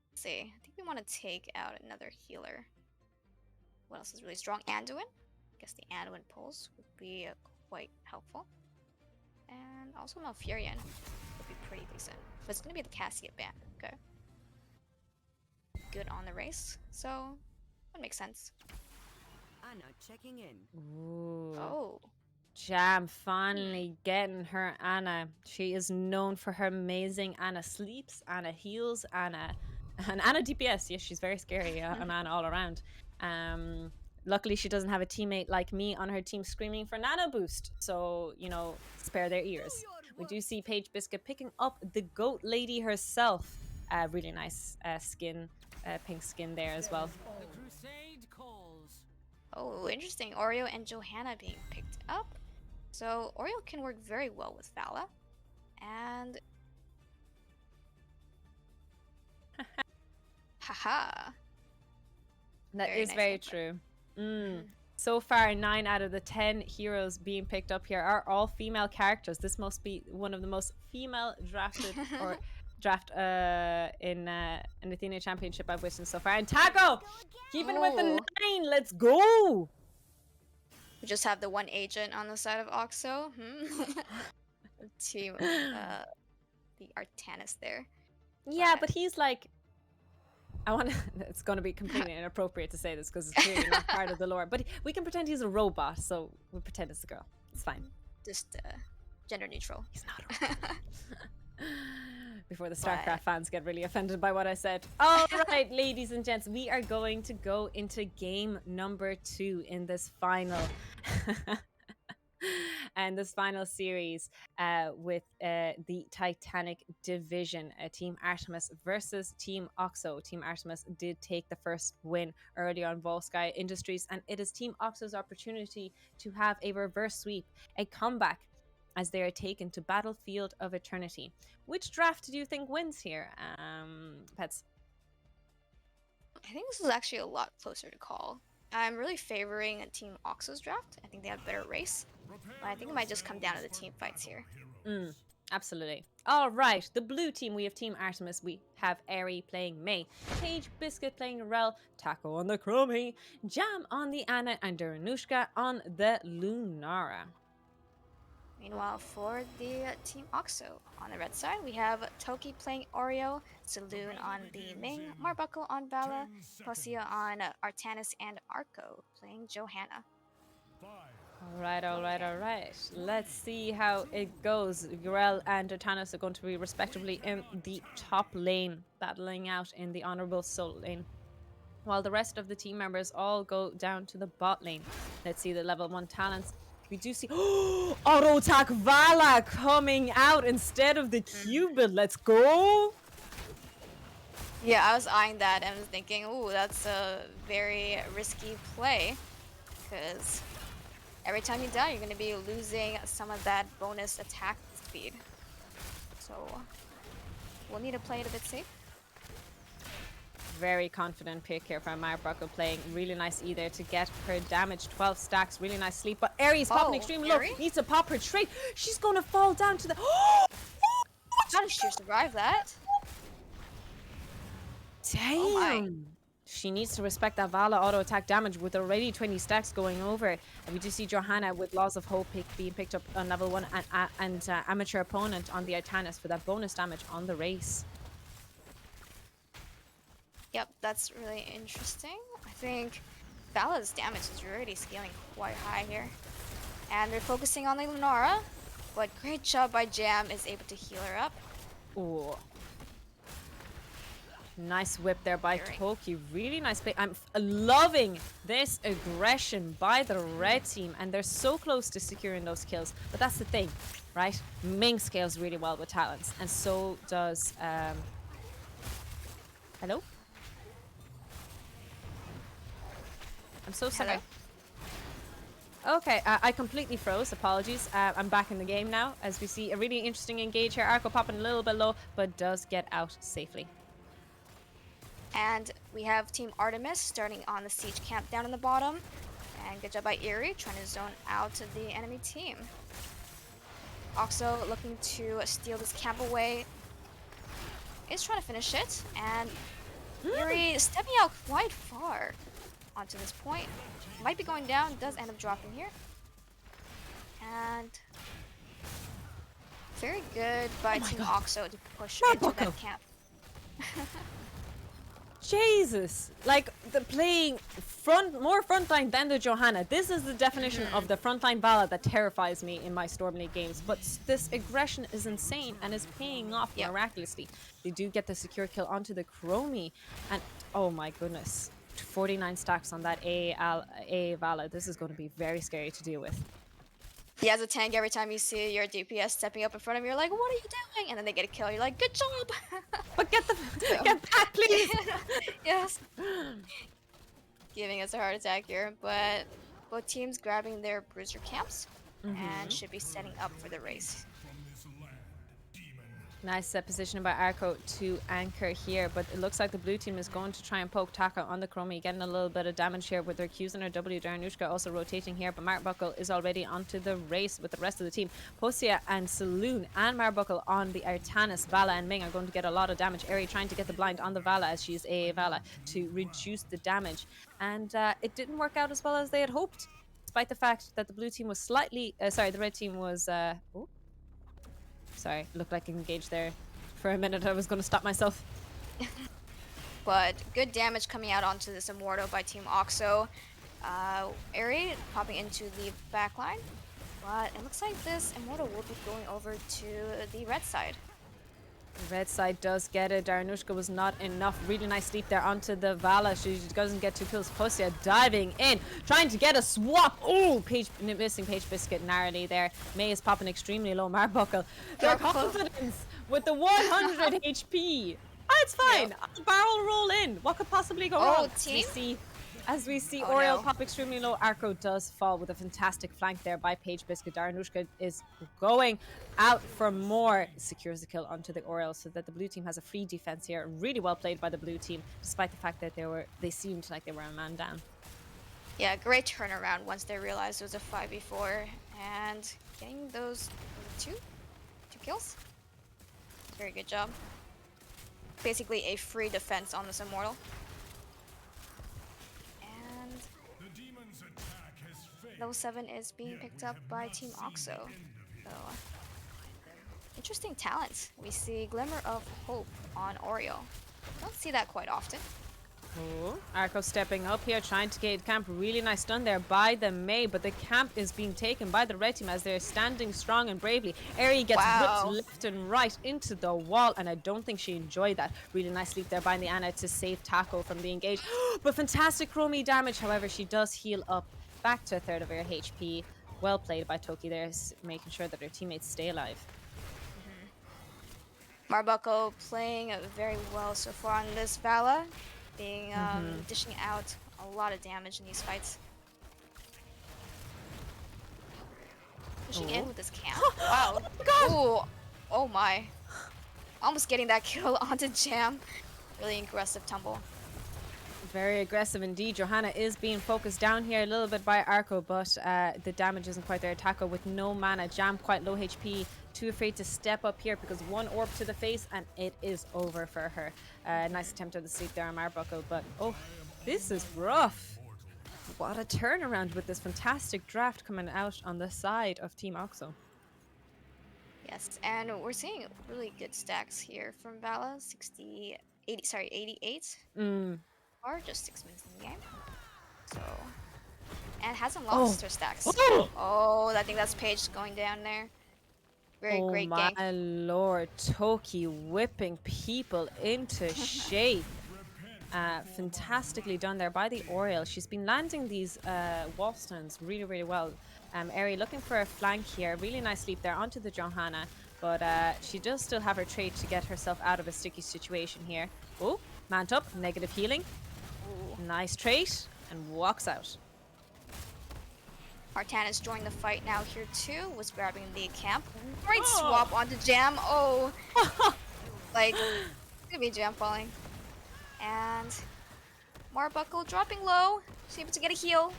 Let's see. I think we want to take out another healer. What else is really strong? Anduin. I guess the Anduin pulls would be quite helpful. And also Malfurion would be pretty decent. But it's gonna be the Cassia ban. Okay. Good on the race. So that makes sense. Anna checking in. Ooh. Oh. Jam finally getting her Anna. She is known for her amazing Anna sleeps, Anna heals, and Anna DPS. Yes, she's very scary an Anna all around. Luckily, she doesn't have a teammate like me on her team screaming for Nana boost. So, you know, spare their ears. We do see Paige Biscuit picking up the goat lady herself. Really nice skin, pink skin there as well. The crusade calls. Oh, interesting. Oreo and Johanna being picked up. So Oreo can work very well with Vala. And haha. That is very true. So far, 9 out of the 10 heroes being picked up here are all female characters. This must be one of the most female drafted or draft in an Athena Championship I've witnessed so far. And Taco, keeping with the 9, let's go! We just have the one agent on the side of Auxo. Team the Artanis there. Yeah, but he's like, it's going to be completely inappropriate to say this because it's clearly not part of the lore, but we can pretend he's a robot, so we'll pretend it's a girl. It's fine. Just gender neutral. He's not a robot. Before the StarCraft fans get really offended by what I said. All right, ladies and gents, we are going to go into game number 2 in this final and this final series with the Titanic division, Team Artemis versus Team Auxo. Team Artemis did take the first win earlier on Volsky Industries, and it is Team Auxo's opportunity to have a reverse sweep, a comeback, as they are taken to Battlefield of Eternity. Which draft do you think wins here, Pets? I think this is actually a lot closer to call. I'm really favoring Team Auxo's draft. I think they have a better race. But I think it might just come down to the team fights here. Absolutely. All right, the blue team, we have Team Artemis. We have Eri playing May, Paige Biscuit playing Rel, Taco on the Chromie, Jam on the Anna, and Daranushka on the Lunara. Meanwhile, for the Team Auxo, on the red side, we have Toki playing Oreo, Saloon on the Ming, Marbuckle on Vala, Posia on Artanis, and Arco playing Johanna. All right. Let's see how it goes. Gurel and Artanis are going to be respectively in the top lane, battling out in the Honorable Soul lane, while the rest of the team members all go down to the bot lane. Let's see the level 1 talents. We do see auto attack Vala coming out instead of the Cupid. Let's go. Yeah, I was eyeing that and was thinking, ooh, that's a very risky play, because every time you die, you're going to be losing some of that bonus attack speed. So we'll need to play it a bit safe. Very confident pick here from Marbuckle, playing really nice either to get her damage. 12 stacks, really nice sleep. But Aries popping extremely low. Needs to pop her straight. She's going to fall down to the... How did she survive that? Damn. She needs to respect that Vala auto attack damage with already 20 stacks going over. And we do see Johanna with Laws of Hope being picked up on level 1 and Amateur Opponent on the Artemis for that bonus damage on the race. Yep, that's really interesting. I think Vala's damage is already scaling quite high here. And they're focusing on the Lunara, but great job by Jam is able to heal her up. Ooh. Nice whip there by Very. Toki. Really nice play. I'm loving this aggression by the red team, and they're so close to securing those kills. But that's the thing, right? Ming scales really well with talents, and so does hello? I'm so sorry. Hello? Okay, I completely froze. Apologies. I'm back in the game now, as we see a really interesting engage here. Arco popping a little bit low, but does get out safely. And we have Team Artemis starting on the siege camp down in the bottom. And good job by Eerie, trying to zone out the enemy team. Auxo looking to steal this camp away. Is trying to finish it. And Eerie stepping out quite far onto this point. Might be going down, does end up dropping here. And very good by Team Auxo to push into that camp. Jesus, like the playing more frontline than the Johanna. This is the definition of the frontline Vala that terrifies me in my Storm League games. But this aggression is insane and is paying off miraculously. They do get the secure kill onto the Chromie, and oh my goodness, 49 stacks on that A Vala. This is going to be very scary to deal with. Yeah, as a tank, every time you see your DPS stepping up in front of you, you're like, what are you doing? And then they get a kill, you're like, good job! But get back, please! Yes. Giving us a heart attack here, but both teams grabbing their bruiser camps and should be setting up for the race. Nice position by Arco to anchor here, but it looks like the blue team is going to try and poke Taka on the Chromie, getting a little bit of damage here with their Qs and her W. Darnushka also rotating here, but Marbuckle is already onto the race with the rest of the team. Postia and Saloon and Marbuckle on the Artanis. Vala and Ming are going to get a lot of damage. Eri trying to get the blind on the Vala as she is AA Vala to reduce the damage, and it didn't work out as well as they had hoped, despite the fact that the blue team was slightly the red team was sorry, looked like engaged there for a minute. I was going to stop myself. But good damage coming out onto this Immortal by Team Auxo. Eri popping into the backline. But it looks like this Immortal will be going over to the red side. The red side does get it. Darnushka was not enough. Really nice leap there onto the Vala. She doesn't get 2 kills. Postia diving in, trying to get a swap. Oh, missing Page Biscuit narrowly there. May is popping extremely low. Marbuckle, their confidence with the 100 HP. Oh, it's fine. I'll barrel roll in. What could possibly go wrong? Team? As we see Oriel pop extremely low, Arco does fall with a fantastic flank there by Page Biscuit. Darnushka is going out for more. Secures the kill onto the Oriel so that the blue team has a free defense here. Really well played by the blue team, despite the fact that they seemed like they were a man down. Yeah, great turnaround once they realized it was a 5v4 and getting those two kills. Very good job. Basically a free defense on this Immortal. Level 7 is being picked up by Team Auxo. So, interesting talents. We see Glimmer of Hope on Oriole. Don't see that quite often. Oh, Arco stepping up here, trying to get camp. Really nice done there by the May, but the camp is being taken by the red team as they're standing strong and bravely. Eri gets whipped left and right into the wall, and I don't think she enjoyed that. Really nice leap there by the Anna to save Taco from the engage. But fantastic Chromie damage, however, she does heal up back to a third of her HP. Well played by Toki there, making sure that her teammates stay alive. Marbuckle playing very well so far on this Vala, being dishing out a lot of damage in these fights. Pushing in with this camp. Wow. Ooh. Oh my. Almost getting that kill onto Jam. Really aggressive tumble. Very aggressive indeed. Johanna is being focused down here a little bit by Arco, but the damage isn't quite there. Taco with no mana. Jam quite low HP. too afraid to step up here because one orb to the face and it is over for her. Nice attempt at the sleep there on Marbuckle, but oh, this is rough. What a turnaround with this fantastic draft coming out on the side of Team Auxo. Yes, and we're seeing really good stacks here from Vala. 88. Or just 6 minutes in the game. So, and hasn't lost her stacks. Oh, I think that's Paige going down there. Very great my gank. lord, Toki whipping people into shape. Fantastically done there by the Oriole. She's been landing these wall stuns really, really well. Eri looking for a flank here. Really nice leap there onto the Johanna. But she does still have her trait to get herself out of a sticky situation here. Oh, mount up, negative healing. Ooh. Nice trait, and walks out. Artemis joined the fight now here too. Was grabbing the camp. Great swap onto Jam. Oh, like gonna be Jam falling. And Marbuckle dropping low. She's able to get a heal.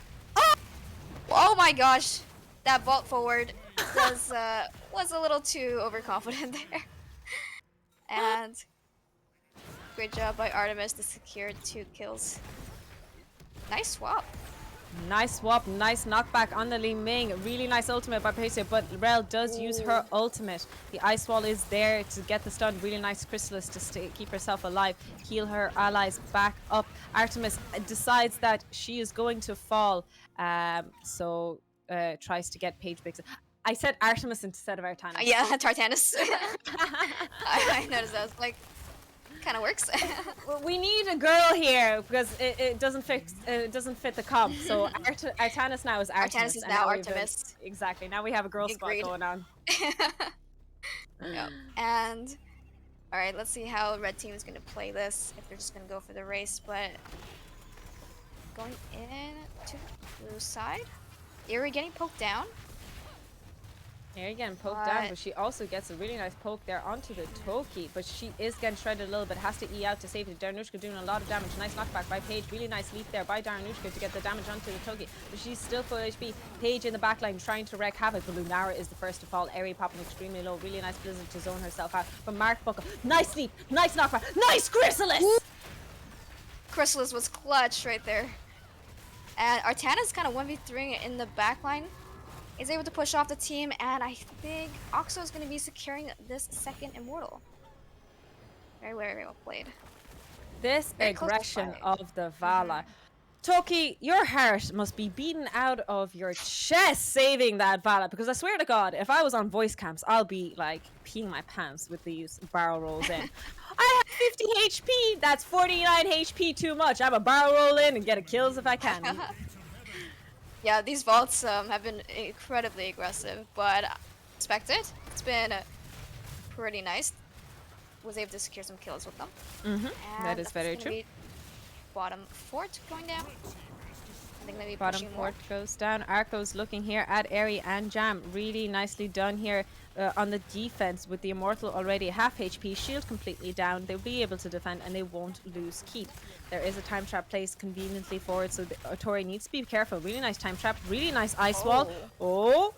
Oh my gosh, that vault forward was a little too overconfident there. And great job by Artemis to secure 2 kills. Nice swap. Nice swap, nice knockback on the Li Ming. Really nice ultimate by Patricia, but Rel does use her ultimate. The Ice Wall is there to get the stun. Really nice Chrysalis to keep herself alive, heal her allies back up. Artemis decides that she is going to fall, so tries to get Paige Bix. I said Artemis instead of Artanis. Yeah, Tartanus. I noticed that. I was like, kind of works. Well, we need a girl here because it doesn't fit the comp. So Artanis now is Artemis. Artemis is now Artemis. Exactly. Now we have a girl spot going on. Yep. And all right, let's see how red team is going to play this. If they're just going to go for the race, but going in to the blue side. Eerie getting poked down. Here again, poked down, but she also gets a really nice poke there onto the Toki, but she is getting shredded a little bit, has to E out to save it. Darnushka doing a lot of damage. Nice knockback by Paige. Really nice leap there by Darnushka to get the damage onto the Toki, but she's still full HP. Paige in the back line trying to wreak havoc, but Lunara is the first to fall. Eri popping extremely low. Really nice Blizzard to zone herself out. But Marbuckle, nice leap, nice knockback, nice Chrysalis! Chrysalis was clutch right there. And Artana's kind of 1v3 in the back line. Is able to push off the team, and I think Auxo is going to be securing this second Immortal. Very, very well played. This aggression of the Vala. Toki, your heart must be beaten out of your chest saving that Vala, because I swear to God, if I was on voice camps, I'll be like peeing my pants with these barrel rolls in. I have 50 HP, that's 49 HP too much. I'm a barrel roll in and get a kills if I can. Yeah, these vaults have been incredibly aggressive, but expect it. It's been pretty nice. Was able to secure some kills with them. That is very true. Bottom fort going down. I think maybe bottom fort goes down. Arco's looking here at Eri and Jam. Really nicely done here on the defense with the Immortal already half HP, shield completely down. They'll be able to defend and they won't lose keep. There is a time trap placed conveniently forward, so the Tori needs to be careful. Really nice time trap, really nice ice wall. Oh.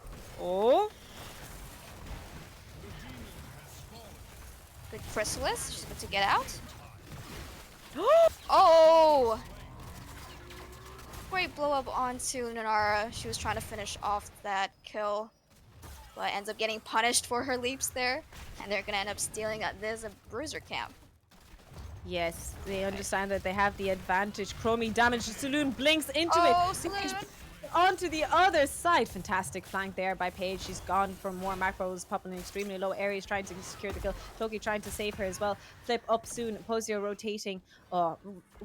Good Chrysalis, she's about to get out. Oh! Great blow up onto Nanara. She was trying to finish off that kill, but ends up getting punished for her leaps there, and they're gonna end up stealing this bruiser camp. Yes, they understand that they have the advantage. Chromie damage. Saloon blinks into it. Saloon. Onto the other side. Fantastic flank there by Paige. She's gone for more macros, popping extremely low. Aries trying to secure the kill. Toki trying to save her as well. Flip up soon. Posio rotating. Oh,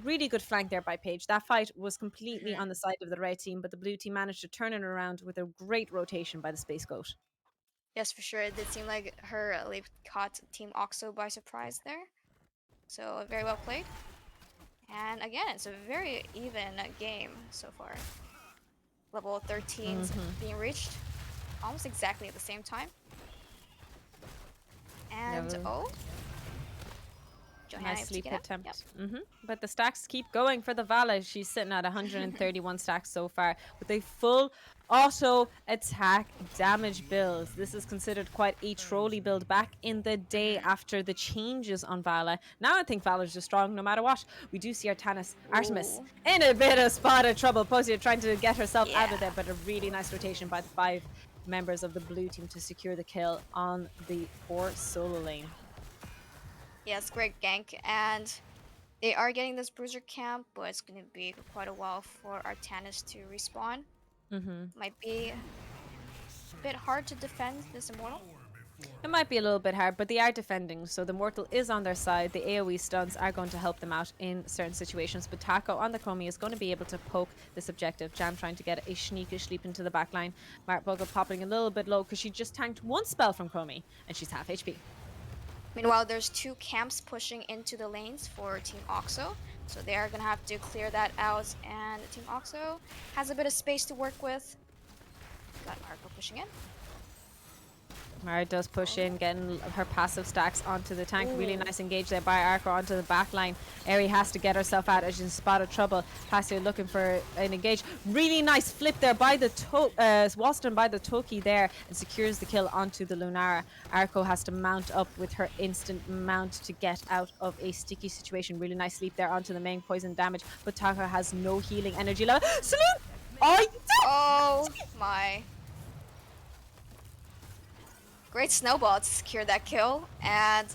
really good flank there by Paige. That fight was completely on the side of the red team, but the blue team managed to turn it around with a great rotation by the Space Goat. Yes, for sure. It did seem like her leap caught Team Auxo by surprise there. So very well played. And again, it's a very even game so far. Level 13s being reached almost exactly at the same time. And Johanna nice sleep attempt. Yep. But the stacks keep going for the Vala. She's sitting at 131 stacks so far with a full auto attack damage builds. This is considered quite a trolley build back in the day after the changes on Vala. Now I think Vala's just strong no matter what. We do see Artemis Ooh. in a bit of spot of trouble. Posio trying to get herself out of Yeah. there, but a really nice rotation by the 5 members of the blue team to secure the kill on the 4 solo lane. Yes, great gank, and they are getting this bruiser camp, but it's gonna be quite a while for Artanis to respawn. Might be a bit hard to defend this immortal. It might be a little bit hard, but they are defending, so the mortal is on their side. The AoE stuns are going to help them out in certain situations, but Taco on the Chromie is going to be able to poke this objective. Jam trying to get a sneakish leap into the backline. Mark Buggle popping a little bit low because she just tanked 1 spell from Chromie, and she's half HP. Meanwhile, there's 2 camps pushing into the lanes for Team Auxo, so they are gonna have to clear that out, and Team Auxo has a bit of space to work with. Got Marco pushing in. Mara does push in, getting her passive stacks onto the tank. Really nice engage there by Arco onto the back line. Eri has to get herself out as she's in spot of trouble. Passio looking for an engage. Really nice flip there by the Walston by the Toki there, and secures the kill onto the Lunara. Arco has to mount up with her instant mount to get out of a sticky situation. Really nice leap there onto the main poison damage, but Taka has no healing energy level. Salute! Oh my. Great snowball to secure that kill, and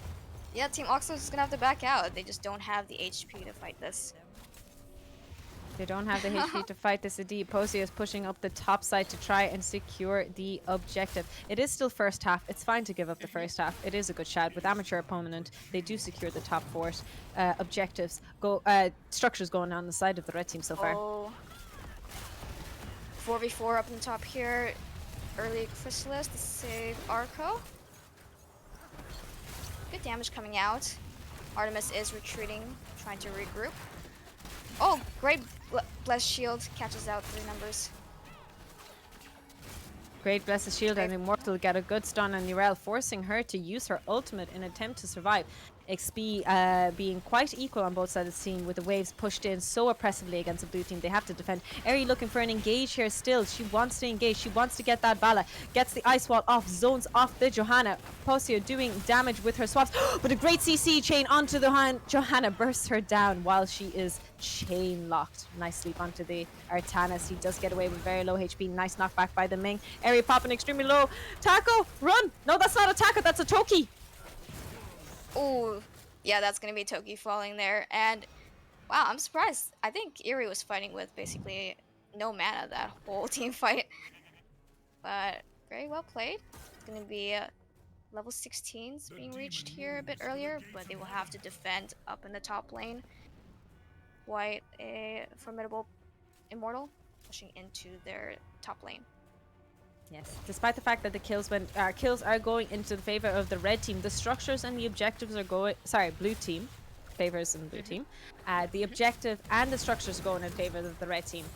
yeah, Team Auxo is gonna have to back out. They just don't have the HP to fight this. They don't have the HP to fight this indeed. Posio is pushing up the top side to try and secure the objective. It is still first half. It's fine to give up the first half. It is a good shout. With amateur opponent, they do secure the top 4 objectives. Structures going on the side of the red team so far. Oh. 4v4 up in the top here. Early Chrysalis to save Arco. Good damage coming out. Artemis is retreating, trying to regroup. Oh, great Blessed Shield catches out 3 members. Great Blessed Shield and Immortal get a good stun on Nirel, forcing her to use her ultimate in attempt to survive. XP being quite equal on both sides of the scene, with the waves pushed in so oppressively against the blue team. They have to defend. Eri looking for an engage here still. She wants to engage. She wants to get that Vala. Gets the ice wall off. Zones off the Johanna. Posio doing damage with her swaps. But a great CC chain onto the Johanna. Bursts her down while she is chain locked. Nice sleep onto the Artanis. He does get away with very low HP. Nice knockback by the Ming. Eri popping extremely low. Taco, run! No, that's not a Taco. That's a Toki. Oh, yeah, that's gonna be Toki falling there. And wow, I'm surprised. I think Eri was fighting with basically no mana that whole team fight. But very well played. It's gonna be level 16s being reached here a bit earlier, but they will have to defend up in the top lane. Quite a formidable immortal pushing into their top lane. Yes, despite the fact that the kills are going into the favor of the red team, the structures and the objectives are going. Sorry, blue team favors in blue team. The objective and the structures are going in favor of the red team.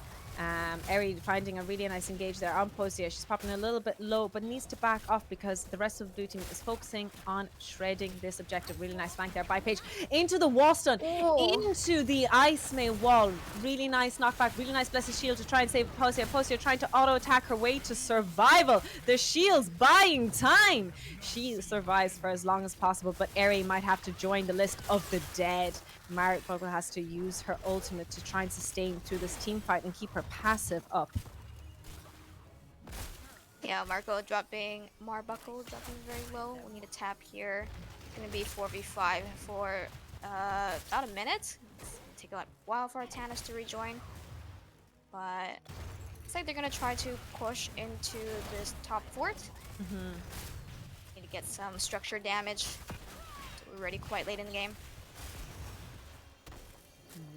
Eri finding a really nice engage there on Posio. She's popping a little bit low, but needs to back off because the rest of the blue team is focusing on shredding this objective. Really nice flank there by Paige. Into the wall stun, into the Ice May wall. Really nice knockback, really nice Blessed Shield to try and save Posio. Posio trying to auto-attack her way to survival. The shield's buying time. She survives for as long as possible, but Eri might have to join the list of the dead. Marek Vogel has to use her ultimate to try and sustain through this team fight and keep her passive up. Yeah, Marbuckle dropping very low. We'll need a tap here. It's gonna be 4v5 for about a minute. It's gonna take a while for Artanis to rejoin, but looks like they're gonna try to push into this top fort. Need to get some structure damage. So we're already quite late in the game.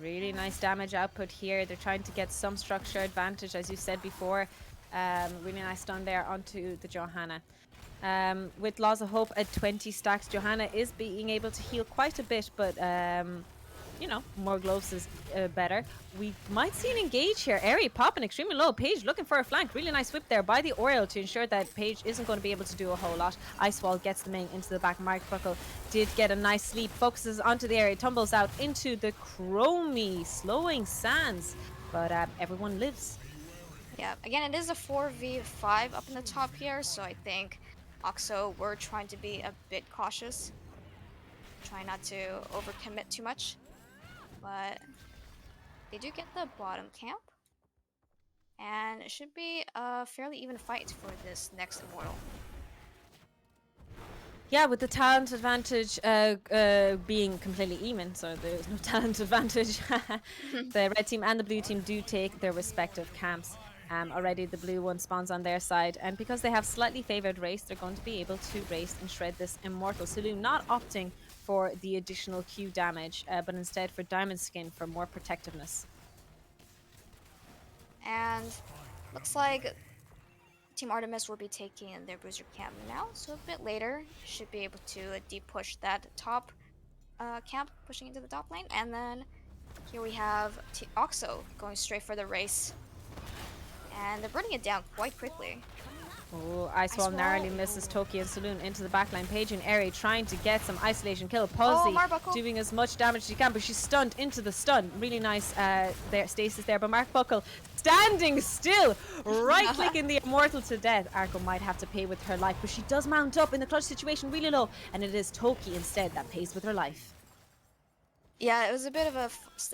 Really nice damage output here. They're trying to get some structure advantage, as you said before. Really nice stun there onto the Johanna. With Laws of Hope at 20 stacks, Johanna is being able to heal quite a bit, but you know, more gloves is better. We might see an engage here. Eri popping extremely low. Paige looking for a flank. Really nice whip there by the Oriole to ensure that Paige isn't going to be able to do a whole lot. Ice Wall gets the main into the back. Mark Buckle did get a nice sleep. Focuses onto the area. Tumbles out into the Chromie. Slowing Sands. But everyone lives. Yeah, again, it is a 4v5 up in the top here, so I think Auxo were trying to be a bit cautious. Try not to overcommit too much. But they do get the bottom camp. And it should be a fairly even fight for this next Immortal. Yeah, with the talent advantage being completely even, so there's no talent advantage. The red team and the blue team do take their respective camps. Already the blue one spawns on their side, and because they have slightly favored race, they're going to be able to race and shred this Immortal. Saloon not opting for the additional Q damage, but instead for Diamond Skin for more protectiveness. And looks like Team Artemis will be taking their booster camp now, so a bit later should be able to deep push that top camp, pushing into the top lane. And then here we have Auxo going straight for the race. And they're burning it down quite quickly. Oh, Icewall narrowly misses Toki and Saloon into the backline. Paige and Eri trying to get some isolation kill. Pulsey doing as much damage as she can, but she's stunned into the stun. Really nice there stasis there, but Mark Buckle standing still, right-clicking the Immortal to death. Arco might have to pay with her life, but she does mount up in the clutch situation really low, and it is Toki instead that pays with her life. Yeah, it was a bit of a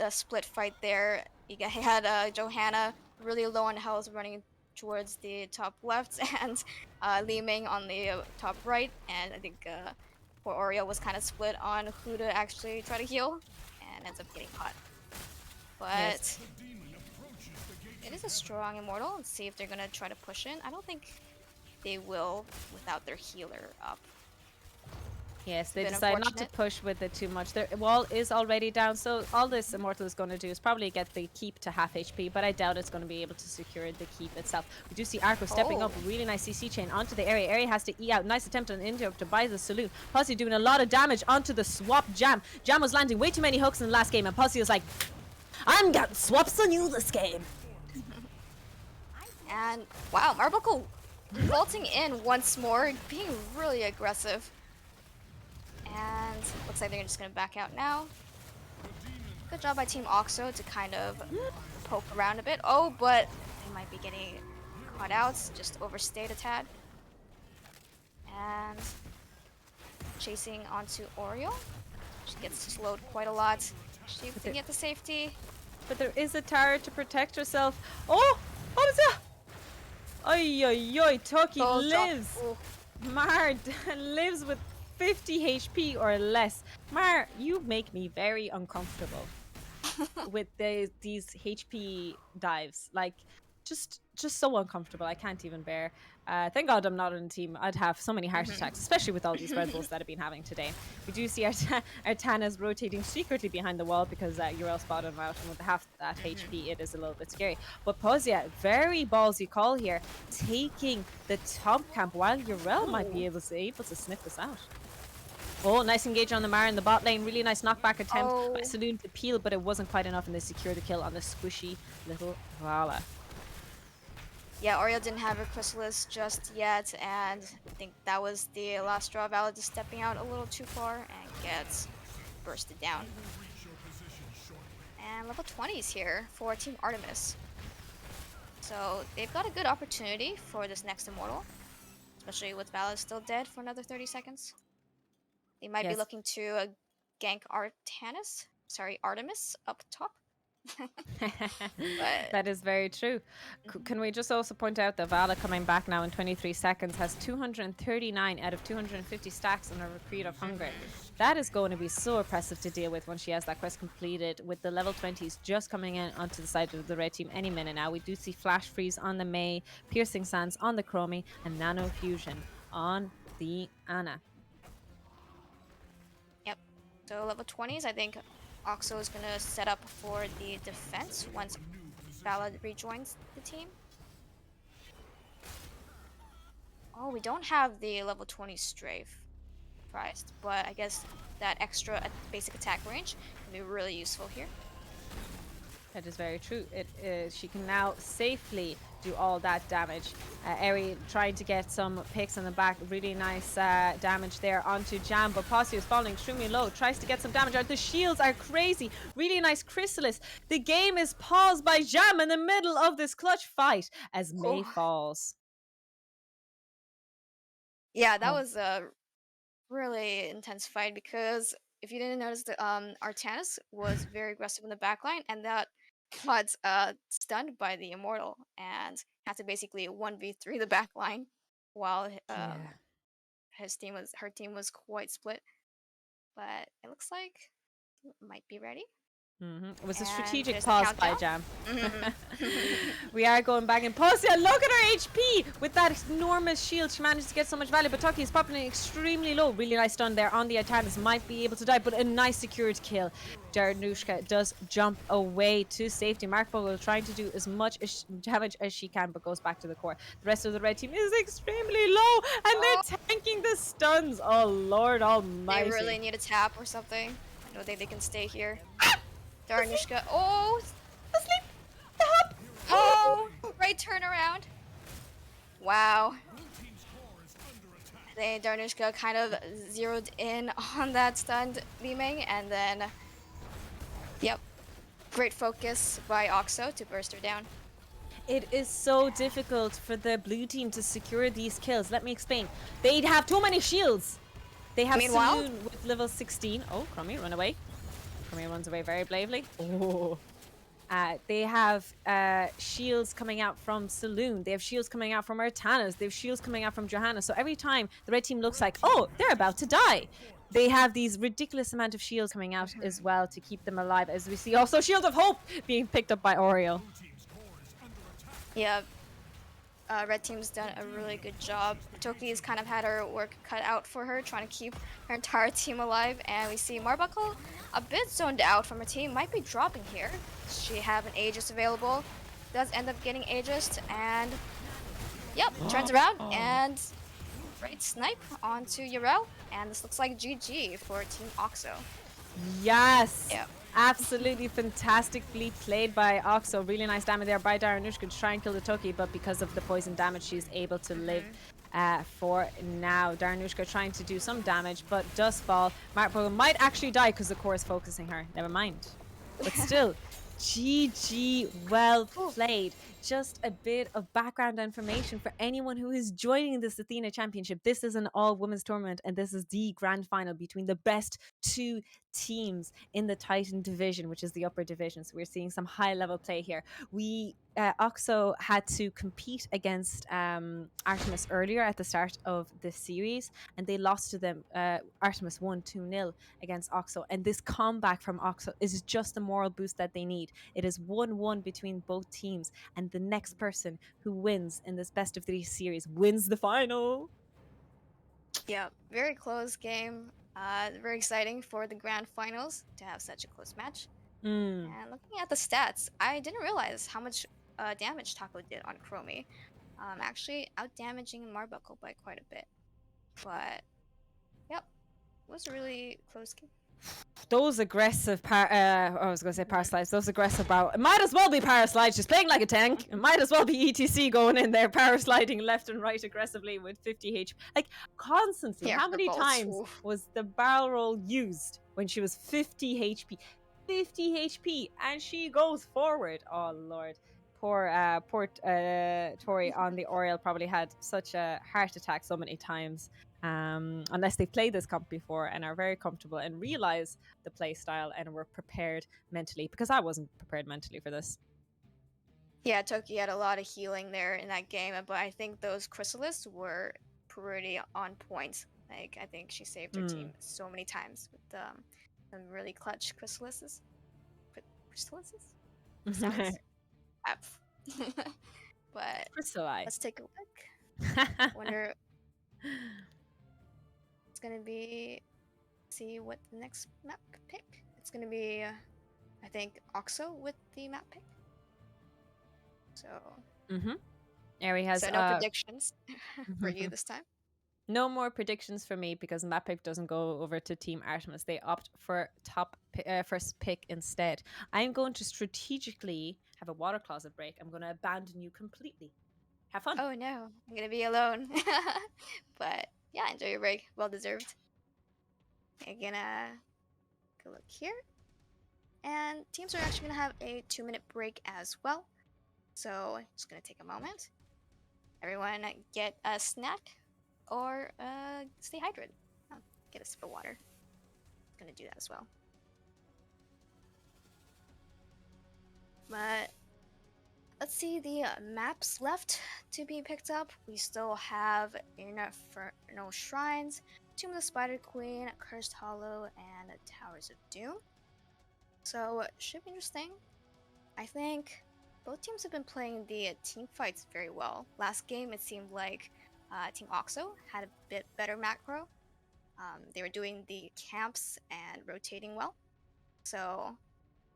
split fight there. You had Johanna really low on health running towards the top left, and Li Ming on the top right, and I think poor Oreo was kind of split on who to actually try to heal, and ends up getting caught. But Yes. it is a strong Immortal. Let's see if they're gonna try to push in. I don't think they will without their healer up. Yes, they bit decide not to unfortunate. push with it too much. Their wall is already down, so all this Immortal is going to do is probably get the keep to half HP, but I doubt it's going to be able to secure the keep itself. We do see Arco stepping up, really nice CC chain onto the area. Area has to E out. Nice attempt on interrupt to buy the Saloon. Pussy doing a lot of damage onto the swap Jam. Jam was landing way too many hooks in the last game, and Pussy was like, I'm getting swaps on you this game. And wow, Marbuckle vaulting in once more, being really aggressive. And looks like they're just gonna back out now. Good job by Team Auxo to kind of poke around a bit. Oh, but they might be getting caught out, just overstayed a tad. And chasing onto Oreo. She gets slowed quite a lot. She can get the safety. But there is a tower to protect herself. Oh, what is that? Oi, oi, oi, Toki Gold drop. lives. Ooh. Mar lives with 50 HP or less. Mar, you make me very uncomfortable with these HP dives. Like, just so uncomfortable. I can't even bear. Thank God I'm not on a team. I'd have so many heart attacks, especially with all these Red Bulls that I've been having today. We do see Artana's rotating secretly behind the wall because Uriel spotted him out, and with half that HP, it is a little bit scary. But Pozia, very ballsy call here, taking the top camp while Uriel might be able to sniff this out. Oh, nice engage on the Mara in the bot lane. Really nice knockback attempt by Saloon to peel, but it wasn't quite enough, and they secure the kill on the squishy little Vala. Yeah, Oreo didn't have her Chrysalis just yet, and I think that was the last straw. Vala just stepping out a little too far and gets bursted down. And level 20s here for Team Artemis. So they've got a good opportunity for this next Immortal, especially with Vala still dead for another 30 seconds. They might be looking to gank Artemis up top. That is very true. Can we just also point out that Vala coming back now in 23 seconds has 239 out of 250 stacks on her Recruit of Hunger. That is going to be so oppressive to deal with when she has that quest completed, with the level 20s just coming in onto the side of the red team any minute now. We do see Flash Freeze on the Mei, Piercing Sands on the Chromie, and Nano Fusion on the Ana. Yep. So level 20s, I think Auxo is going to set up for the defense once Vala rejoins the team. Oh, we don't have the level 20 strafe priced, but I guess that extra basic attack range can be really useful here. That is very true. It is. She can now safely do all that damage. Eri trying to get some picks on the back. Really nice damage there onto Jam, but Posse is falling extremely low. Tries to get some damage out. The shields are crazy. Really nice Chrysalis. The game is paused by Jam in the middle of this clutch fight as May Oh. falls. Yeah, that Oh. was a really intense fight because if you didn't notice, the Artemis was very aggressive in the backline, and that got stunned by the Immortal and had to basically 1v3 the backline while Yeah. her team was quite split. But it looks like it might be ready. It was a And strategic there's the pause by countdown. Jam. We are going back in Posia. Look at her HP with that enormous shield. She managed to get so much value, but Tucky is popping in extremely low. Really nice stun there on the Athena. Might be able to die, but a nice secured kill. Darnushka does jump away to safety. Mark Bogle trying to do as much damage as she can, but goes back to the core. The rest of the red team is extremely low, and they're tanking the stuns. Oh, Lord almighty. They really need a tap or something. I don't think they can stay here. Darnushka. Oh! Asleep! The hop! Oh! Great turnaround. Wow. Then Darnushka kind of zeroed in on that stunned Liming, and then, yep, great focus by Auxo to burst her down. It is so difficult for the blue team to secure these kills. Let me explain. They have too many shields. They have Meanwhile- Saloon with level 16. Oh, Crummy, run away. Crummy runs away very bravely. Oh. They have shields coming out from Saloon. They have shields coming out from Artanas. They have shields coming out from Johanna. So every time the red team looks like, oh, they're about to die, they have these ridiculous amount of shields coming out as well to keep them alive. As we see also Shield of Hope being picked up by Oriel. Yeah, red team's done a really good job. Toki's kind of had her work cut out for her, trying to keep her entire team alive. And we see Marbuckle a bit zoned out from her team, might be dropping here. She have an Aegis available, does end up getting Aegis, and yep, turns around and great snipe onto Yarel. And this looks like GG for Team Auxo. Yes. Yeah. Absolutely fantastically played by Auxo. Really nice damage there by Darnushka to try and kill the Tucky, but because of the poison damage, she's able to live for now. Darnushka trying to do some damage, but does fall. Mark Bogan might actually die because the core is focusing her. Never mind. But still, GG, well played. Just a bit of background information for anyone who is joining this Athena Championship. This is an all-women's tournament, and this is the grand final between the best two teams in the Titan division, which is the upper division. So we're seeing some high-level play here. We Auxo had to compete against Artemis earlier at the start of the series, and they lost to them. Artemis won 2-0 against Auxo, and this comeback from Auxo is just the moral boost that they need. It is 1-1 between both teams, and the next person who wins in this best of 3 series wins the final. Yeah, very close game. Very exciting for the grand finals to have such a close match. And looking at the stats, I didn't realize how much damage Taco did on Chromie. Actually out damaging Marbuckle by quite a bit. But yep, it was a really close game. Those aggressive I was going to say power slides. Those aggressive power. It might as well be power slides. She's playing like a tank. It might as well be ETC going in there, power sliding left and right aggressively with 50 HP. Like, constantly. Yeah, How many bolts. times Oof. was the barrel roll used when she was 50 HP? 50 HP, and she goes forward. Oh, Lord. Poor Tori on the Oriel probably had such a heart attack so many times. Unless they've played this comp before and are very comfortable and realize the play style and were prepared mentally, because I wasn't prepared mentally for this. Yeah, Toki had a lot of healing there in that game, but I think those Chrysalis were pretty on point. Like, I think she saved her team so many times with some really clutch Chrysalises. Chrysalises? Sounds But Crystallize. let's take a look. Wonder it's gonna be, see what the next map pick. It's gonna be I think Auxo with the map pick. So Eri has no predictions for you this time. No more predictions for me because map pick doesn't go over to Team Artemis. They opt for first pick instead. I'm going to strategically have a water closet break. I'm going to abandon you completely. Have fun. Oh no, I'm gonna be alone. But yeah, enjoy your break. Well deserved. I'm gonna go look here. And teams are actually gonna have a 2-minute break as well. So just gonna take a moment. Everyone get a snack or stay hydrated. Get a sip of water. Gonna do that as well. But let's see the maps left to be picked up. We still have Infernal Shrines, Tomb of the Spider Queen, Cursed Hollow, and Towers of Doom. So should be interesting. I think both teams have been playing the team fights very well. Last game it seemed like Team Auxo had a bit better macro. They were doing the camps and rotating well. So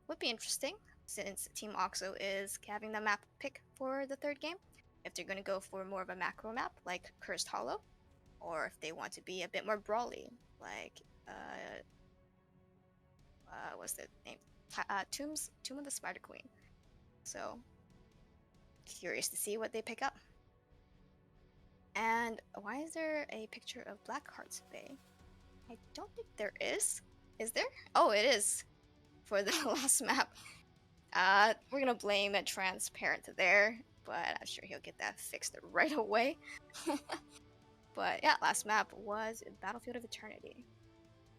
would be interesting since Team Auxo is having the map pick for the third game. If they're going to go for more of a macro map like Cursed Hollow, or if they want to be a bit more brawly like what's the name? Tomb of the Spider Queen. So curious to see what they pick up. And why is there a picture of Blackheart's Bay? I don't think there is. Is there? Oh, it is. For the last map. We're gonna blame a transparent there, but I'm sure he'll get that fixed right away. But yeah, last map was Battlefield of Eternity.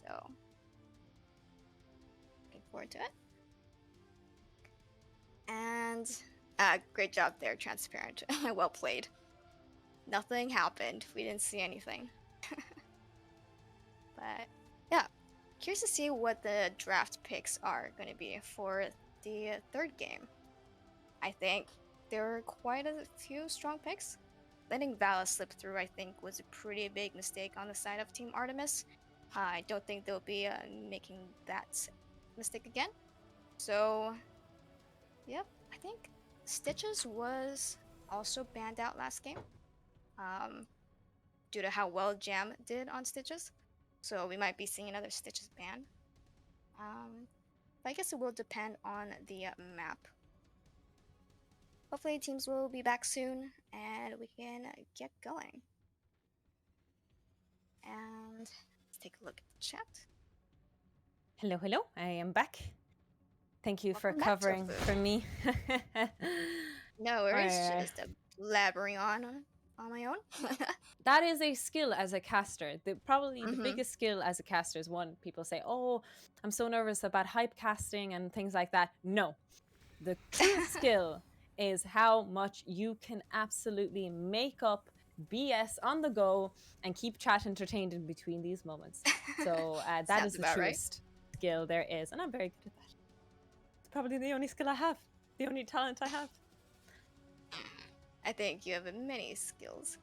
So looking forward to it. And great job there, transparent. Well played. Nothing happened. We didn't see anything. But yeah, curious to see what the draft picks are going to be for the third game. I think there were quite a few strong picks. Letting Vala slip through, I think, was a pretty big mistake on the side of Team Artemis. I don't think they'll be making that mistake again. So, yep, I think Stitches was also banned out last game due to how well Jam did on Stitches. So we might be seeing another Stitches ban. But I guess it will depend on the map. Hopefully teams will be back soon and we can get going. And let's take a look at the chat. Hello, hello. I am back. Thank you for Welcome back, covering Tofu. for me. No worries, Alright. just blabbering on my own. That is a skill as a caster. Probably the Mhm. biggest skill as a caster is one, people say, oh, I'm so nervous about hype casting and things like that. No. The true skill is how much you can absolutely make up BS on the go and keep chat entertained in between these moments. So that Sounds is the about right. truest skill there is. And I'm very good at that. It's probably the only skill I have. The only talent I have. I think you have many skills.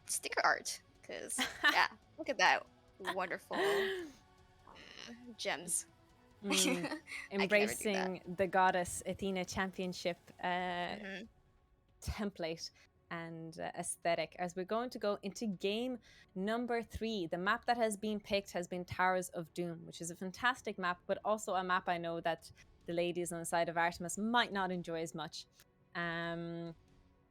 Sticker art, because yeah, look at that wonderful gems. Mm, I can never do that. embracing the goddess Athena championship Mhm. template and aesthetic as we're going to go into game number 3. The map that has been picked has been Towers of Doom, which is a fantastic map, but also a map I know that the ladies on the side of Artemis might not enjoy as much.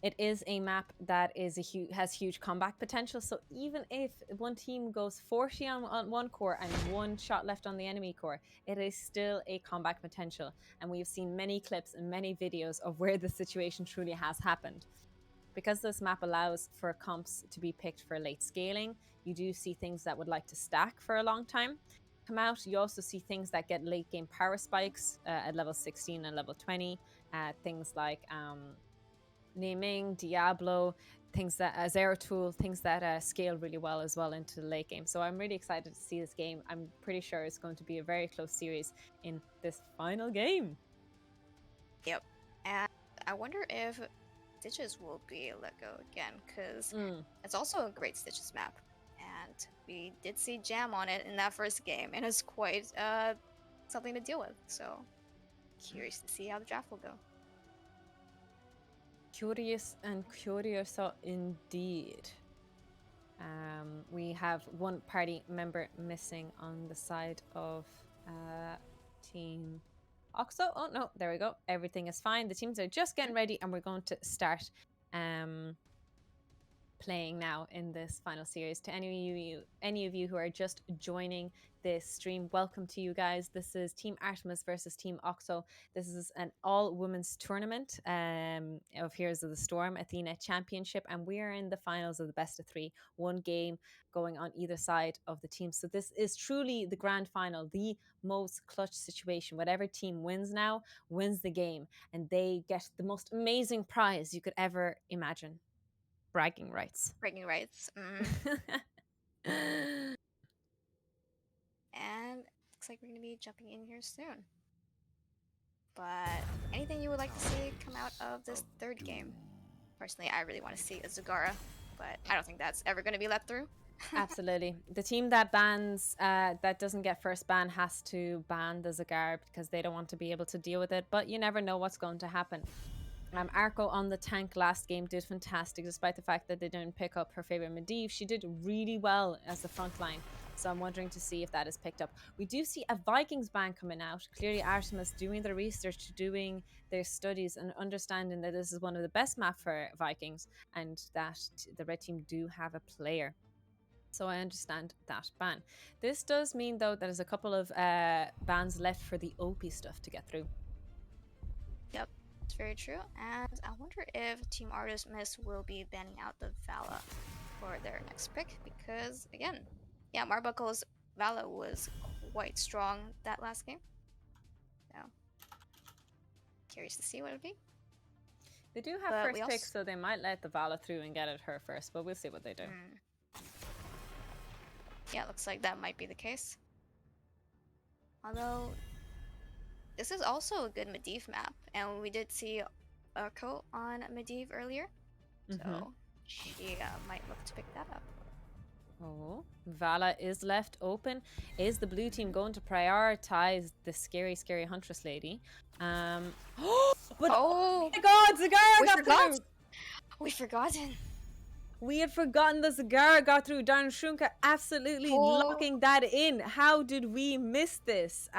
It is a map that is has huge comeback potential. So even if one team goes 40 on one core and one shot left on the enemy core, it is still a comeback potential. And we've seen many clips and many videos of where the situation truly has happened. Because this map allows for comps to be picked for late scaling, you do see things that would like to stack for a long time come out. You also see things that get late game power spikes at level 16 and level 20. Things like Naming, Diablo, things that Zeratul, things that scale really well as well into the late game. So I'm really excited to see this game. I'm pretty sure it's going to be a very close series in this final game. Yep. And I wonder if Stitches will be let go again, because it's also a great Stitches map. And we did see Jam on it in that first game, and it's quite something to deal with. So curious to see how the draft will go. Curious and curioso indeed. We have one party member missing on the side of Team Auxo. Oh no, there we go. Everything is fine. The teams are just getting ready, and we're going to start playing now in this final series. To any of you who are just joining this stream, welcome to you guys. This is Team Artemis versus Team Auxo. This is an all-women's tournament of Heroes of the Storm Athena Championship, and we are in the finals of the best of three, one game going on either side of the team. So this is truly the grand final, the most clutch situation. Whatever team wins now wins the game, and they get the most amazing prize you could ever imagine. Bragging rights. Bragging rights. And looks like we're going to be jumping in here soon. But anything you would like to see come out of this third game? Personally, I really want to see a Zagara, but I don't think that's ever going to be let through. Absolutely. The team that bans, that doesn't get first ban has to ban the Zagara because they don't want to be able to deal with it, but you never know what's going to happen. Arco on the tank last game did fantastic, despite the fact that they didn't pick up her favorite Medivh. She did really well as the front line, so I'm wondering to see if that is picked up. We do see a Vikings ban coming out. Clearly Artemis doing their research, doing their studies, and understanding that this is one of the best maps for Vikings, and that the red team do have a player. So I understand that ban. This does mean, though, that there's a couple of bans left for the OP stuff to get through. Yep. It's very true, and I wonder if Team Artemis will be banning out the Vala for their next pick, because again, yeah, Marbuckle's Vala was quite strong that last game. So curious to see what it would be. They do have first pick, so they might let the Vala through and get it her first, but we'll see what they do. Yeah, looks like that might be the case. Although this is also a good Medivh map, and we did see Arco on Medivh earlier, so she might look to pick that up. Oh, Vala is left open. Is the blue team going to prioritize the scary, scary Huntress lady? But oh my God, Zagara got through! We've forgotten. We had forgotten the Zagara got through. Darnshunka absolutely locking that in. How did we miss this?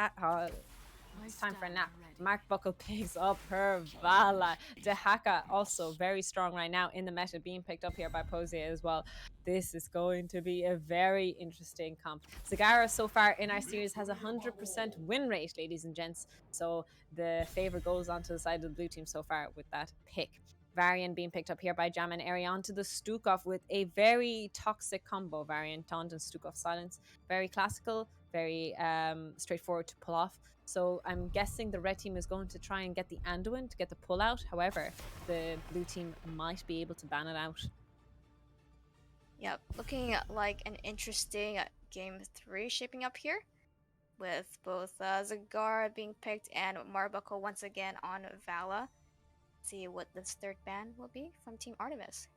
It's time for a nap. Mark Buckle picks up her Vala. Dehaka also very strong right now in the meta, being picked up here by Posey as well. This is going to be a very interesting comp. Zagara so far in our series has 100% win rate, ladies and gents. So the favor goes onto the side of the blue team so far with that pick. Varian being picked up here by Jam and Ari onto the Stukov with a very toxic combo. Varian, Taunt, and Stukov Silence. Very classical, very straightforward to pull off. So I'm guessing the red team is going to try and get the Anduin to get the pull out. However, the blue team might be able to ban it out. Yep, looking like an interesting game 3 shaping up here, with both Zagara being picked and Marbuckle once again on Vala. See what this third ban will be from Team Artemis.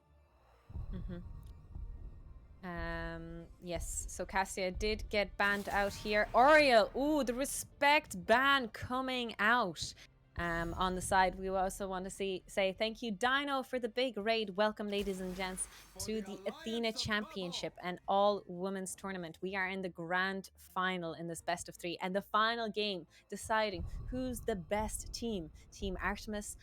Yes, so Cassia did get banned out here. Oriel, ooh, the respect ban coming out. On the side, we also want to say thank you, Dino, for the big raid. Welcome, ladies and gents, to the Athena Championship, an all-women's tournament. We are in the grand final in this best of three, and the final game deciding who's the best team, Team Artemis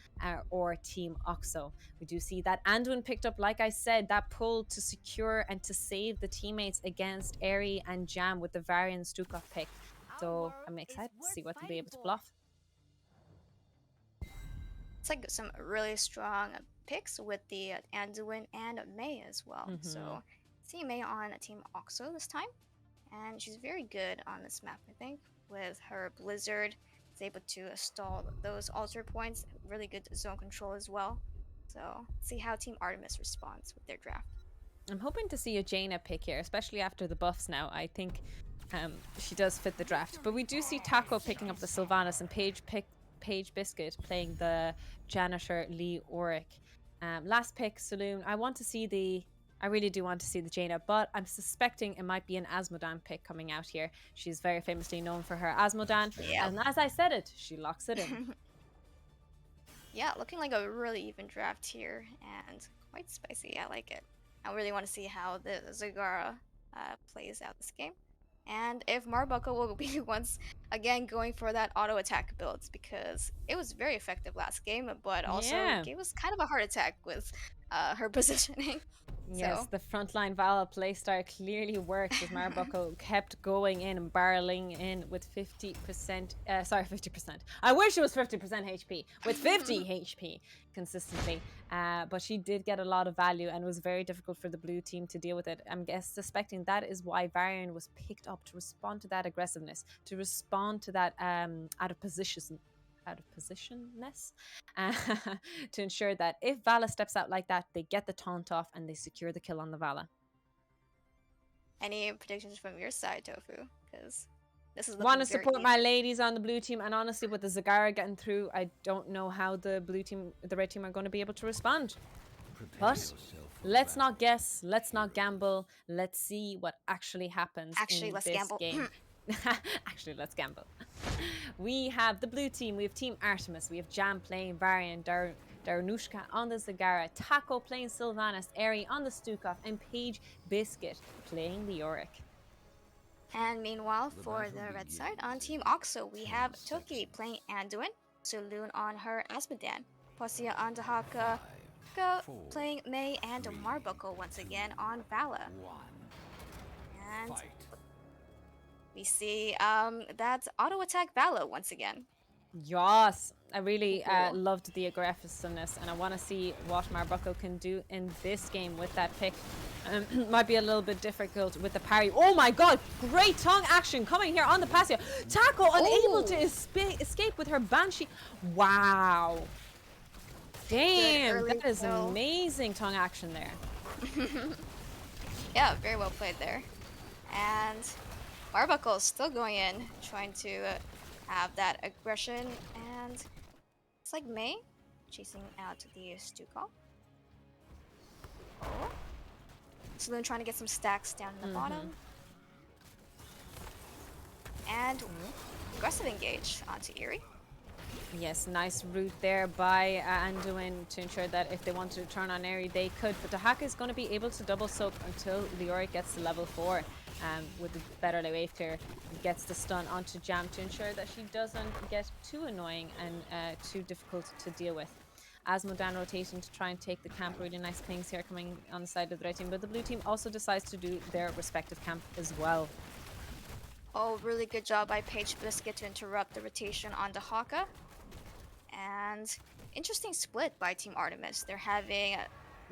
or Team Auxo. We do see that Anduin picked up, like I said, that pull to secure and to save the teammates against Eri and Jam with the Varian Stukov pick. So I'm excited to see what they'll be able to bluff. It's like some really strong picks with the Anduin and Mei as well. So see Mei on Team Auxo this time, and she's very good on this map, I think, with her Blizzard. Is able to stall those altar points, really good zone control as well. So see how Team Artemis responds with their draft. I'm hoping to see a Jaina pick here, especially after the buffs now. I think she does fit the draft. But we do see Taco picking up the Sylvanas and Paige Biscuit playing the Janitor Lee Oric. Last pick, Saloon. I really do want to see the Jaina, but I'm suspecting it might be an Asmodan pick coming out here. She's very famously known for her Asmodan. And as I said it, she locks it in. Yeah, looking like a really even draft here and quite spicy. I like it. I really want to see how the Zagara plays out this game. And if Marbuckle will be once again going for that auto attack build because it was very effective last game, but also Yeah. gave us kind of a heart attack with her positioning. Yes, So the frontline Vala playstyle clearly worked as Marbuckle kept going in and barreling in with 50%. Sorry, 50%. I wish it was 50% HP. With 50 HP consistently. But she did get a lot of value and it was very difficult for the blue team to deal with it. I'm suspecting that is why Varian was picked up to respond to that aggressiveness, to respond to that out of positionness to ensure that if Vala steps out like that, they get the taunt off and they secure the kill on the Vala. any predictions from your side, Tofu? Because this is Want looking to very support my even. ladies on the blue team, and honestly, with the Zagara getting through, I don't know how the red team are going to be able to respond. But let's not guess, let's not gamble, let's see what actually happens Actually, in let's this gamble. game. Actually, let's gamble. We have the blue team, we have Team Artemis, we have Jam playing Varian, Darunushka on the Zagara, Taco playing Sylvanas, Eri on the Stukov, and Paige Biscuit playing the Yorick. And meanwhile, for the red side, on Team Auxo, we have Toki playing Anduin, Saloon on her Asmodan, Posia on Dahaka, playing Mei, and Marbuckle once again on Vala. And we see that auto attack Vala once again. Yes, I really Cool. loved the aggressiveness, and I want to see what Marbuckle can do in this game with that pick. Might be a little bit difficult with the parry. Oh my god, great tongue action coming here on the Passia. Taco unable to escape with her Banshee. Wow. Damn, that is amazing tongue action there. Yeah, very well played there. And Marbuckle is still going in, trying to have that aggression, and it's like Mei chasing out the Stukov. Oh. Saloon trying to get some stacks down in the bottom. And aggressive engage onto Eerie. Yes, nice route there by Anduin to ensure that if they wanted to turn on Eri, they could. But Dahaka is going to be able to double soak until Leoric gets to level 4 with the better wave clear. Gets the stun onto Jam to ensure that she doesn't get too annoying and too difficult to deal with. Asmodan rotating to try and take the camp. Really nice pings here coming on the side of the red team. But the blue team also decides to do their respective camp as well. Oh, really good job by Paige Biscuit to interrupt the rotation on Dahaka. And interesting split by Team Artemis. They're having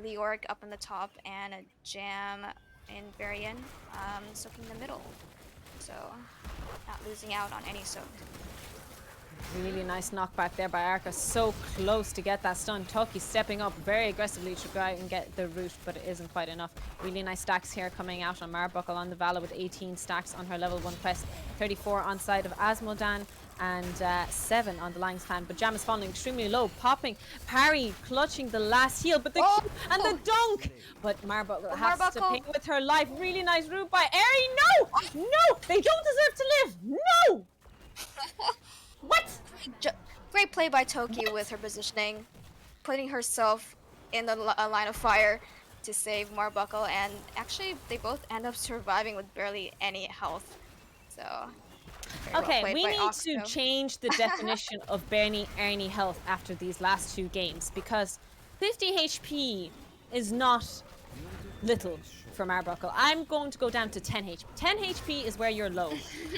Leoric up on the top and a Jam in Varian soaking the middle. So not losing out on any soak. Really nice knockback there by Arca. So close to get that stun. Toki stepping up very aggressively to try and get the root, but it isn't quite enough. Really nice stacks here coming out on Marbuckle on the Vala with 18 stacks on her level 1 quest. 34 on side of Asmodan and 7 on the Lang's fan. But Jam is falling extremely low. Popping, parry, clutching the last heal, but the Q and the dunk! But Marbuckle has to pay with her life. Really nice root by Eri. No! No! They don't deserve to live! No! What? Great play by Toki with her positioning, putting herself in the line of fire to save Marbuckle, and actually they both end up surviving with barely any health. So okay, we need to change the definition of barely any health after these last 2 games, because 50 HP is not little from Arbuckle. I'm going to go down to 10 HP. 10 HP is where you're low.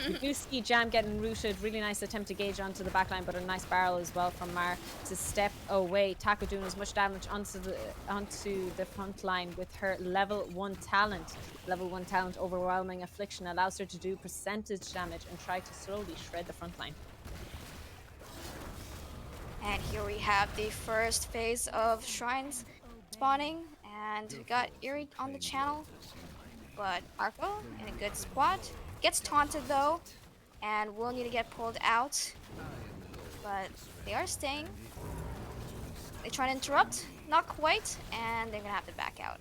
You do see Jam getting rooted. Really nice attempt to gauge onto the backline, but a nice barrel as well from Mar to step away. Taco doing as much damage onto the front line with her level 1 talent. Level 1 talent, Overwhelming Affliction, allows her to do percentage damage and try to slowly shred the front line. And here we have the first phase of shrines spawning. And we got Eerie on the channel, but Arco in a good spot. Gets taunted though, and will need to get pulled out. But they are staying. They try to interrupt, not quite, and they're gonna have to back out.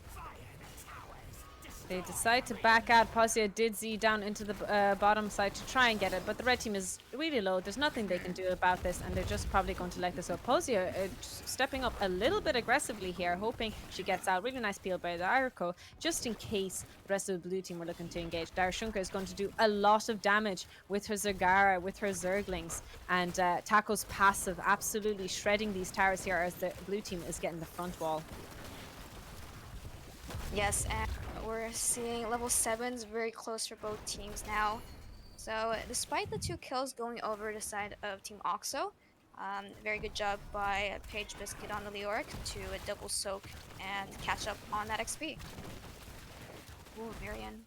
They decide to back out. Posya did Z down into the bottom side to try and get it, but the red team is really low. There's nothing they can do about this, and they're just probably going to let this up. Posya stepping up a little bit aggressively here, hoping she gets out. Really nice peel by the Arco, just in case the rest of the blue team were looking to engage. Darshunka is going to do a lot of damage with her Zagara, with her Zerglings, and Taco's passive absolutely shredding these towers here as the blue team is getting the front wall. Yes, and we're seeing level 7s very close for both teams now. So despite the 2 kills going over the side of Team Auxo, very good job by Page Biscuit on the Leoric to double soak and catch up on that XP. Ooh, Varian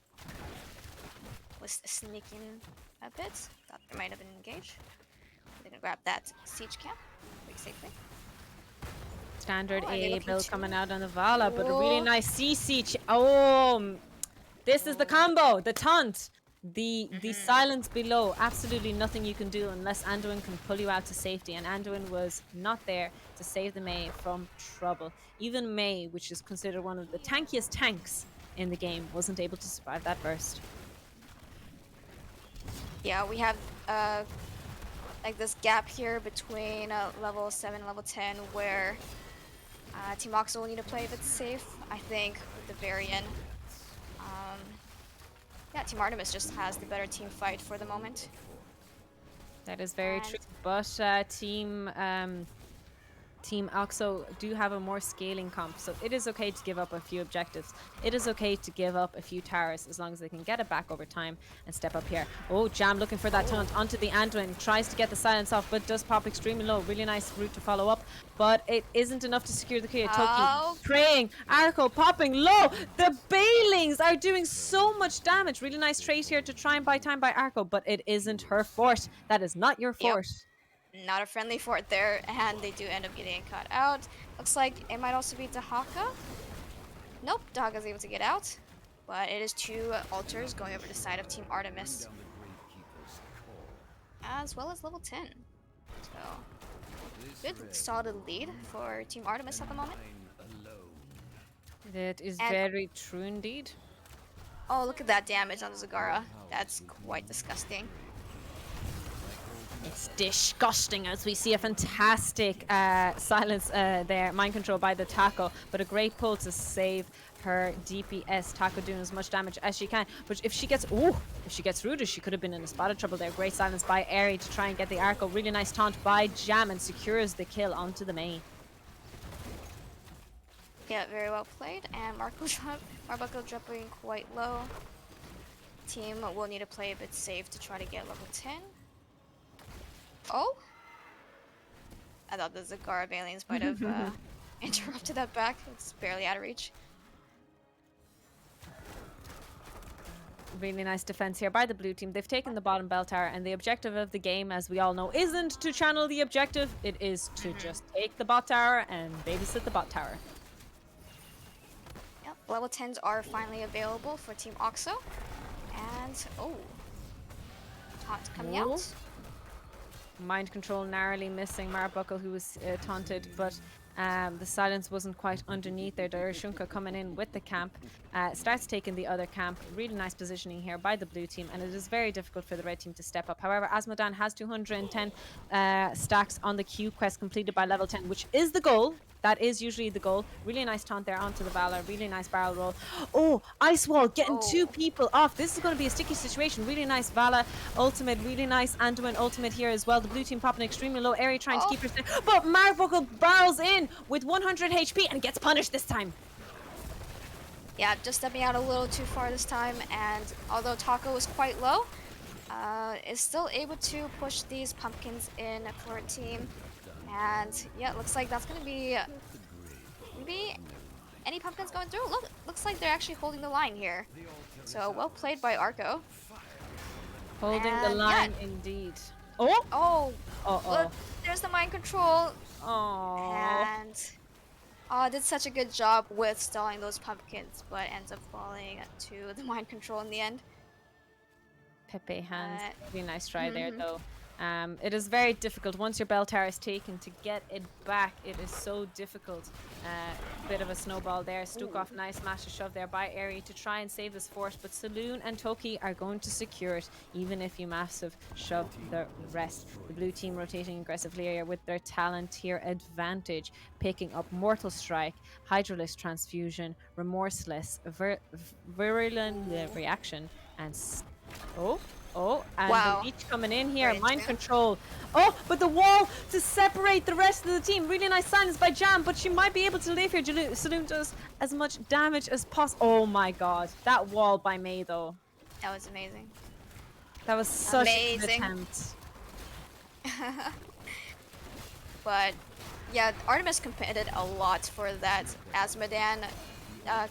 was sneaking a bit. Thought they might have been engaged. They're gonna grab that siege camp pretty safely. Standard Oh, are they A looking build to- coming out on the Vala, but a really Whoa. nice CC. Oh, this is the combo, the taunt, the silence below. Absolutely nothing you can do unless Anduin can pull you out to safety, and Anduin was not there to save the Mei from trouble. Even Mei, which is considered one of the tankiest tanks in the game, wasn't able to survive that burst. Yeah, we have like this gap here between level 7 and level 10 where Team Auxo will need to play a bit safe, I think, with the Varian. Yeah, Team Artemis just has the better team fight for the moment. That is very And- true. But Team Auxo do have a more scaling comp, so it is okay to give up a few objectives. It is okay to give up a few towers as long as they can get it back over time and step up here. Oh, Jam looking for that taunt onto the Anduin. Tries to get the silence off, but does pop extremely low. Really nice route to follow up, but it isn't enough to secure the clear. Toki Oh. praying. Arco popping low. The Bailings are doing so much damage. Really nice trade here to try and buy time by Arco, but it isn't her fort. That is not your fort. Not a friendly fort there, and they do end up getting cut out. Looks like it might also be Dahaka. Nope, Dahaka's able to get out, but it is 2 altars going over the side of Team Artemis, as well as level 10. So, good solid lead for Team Artemis at the moment. That is And- very true indeed. Oh, look at that damage on the Zagara. That's quite disgusting. It's disgusting as we see a fantastic silence there, mind control by the Taco, but a great pull to save her DPS. Taco doing as much damage as she can, but if she gets rooted, she could have been in a spot of trouble there. Great silence by Airy to try and get the Arco. Really nice taunt by Jam and secures the kill onto the main. Yeah, very well played. And Marbuckle dropping quite low. Team will need to play a bit safe to try to get level 10. Oh? I thought the Zagara Balians might have interrupted that back. It's barely out of reach. Really nice defense here by the blue team. They've taken the bottom bell tower, and the objective of the game, as we all know, isn't to channel the objective. It is to just take the bot tower and babysit the bot tower. Yep, level 10s are finally available for Team Auxo. And, oh. Taunt coming Oh. out. Mind control narrowly missing Marbuckle, who was taunted, but the silence wasn't quite underneath there. Darshunka coming in with the camp, starts taking the other camp. Really nice positioning here by the blue team, and it is very difficult for the red team to step up. However, Asmodan has 210 stacks on the Q quest completed by level 10, which is the goal. That is usually the goal. Really nice taunt there onto the Valor. Really nice barrel roll. Oh, Ice Wall getting 2 people off. This is going to be a sticky situation. Really nice Vala ultimate. Really nice Anduin ultimate here as well. The blue team popping extremely low. Airy trying to keep her safe. But Marbuckle barrels in with 100 HP and gets punished this time. Yeah, just stepping out a little too far this time. And although Taco was quite low, is still able to push these pumpkins in for a team. And yeah, it looks like that's gonna be maybe any pumpkins going through. Looks like they're actually holding the line here. So well played by Arco. Holding the And, line yeah. indeed. Oh! Oh, Uh-oh. look, there's the mind control. Oh. And did such a good job with stalling those pumpkins, but ends up falling to the mind control in the end. Pepe hands. Uh, Really nice try there though. It is very difficult once your bell tower is taken to get it back. It is so difficult. Bit of a snowball there. Stukov, nice master shove there by Airy to try and save this fort, but Saloon and Toki are going to secure it, even if you massive shove the rest. The blue team rotating aggressively here with their talent here advantage, picking up Mortal Strike, Hydralisk Transfusion, Remorseless, Virulent Reaction, and and Wow. the leech coming in here, Very mind interesting. control. Oh, but the wall to separate the rest of the team. Really nice silence by Jam, but she might be able to live here. Saloon does as much damage as possible. Oh my god, that wall by May though. That was amazing. That was such a good Amazing. attempt. But yeah, Artemis competed a lot for that Asmodan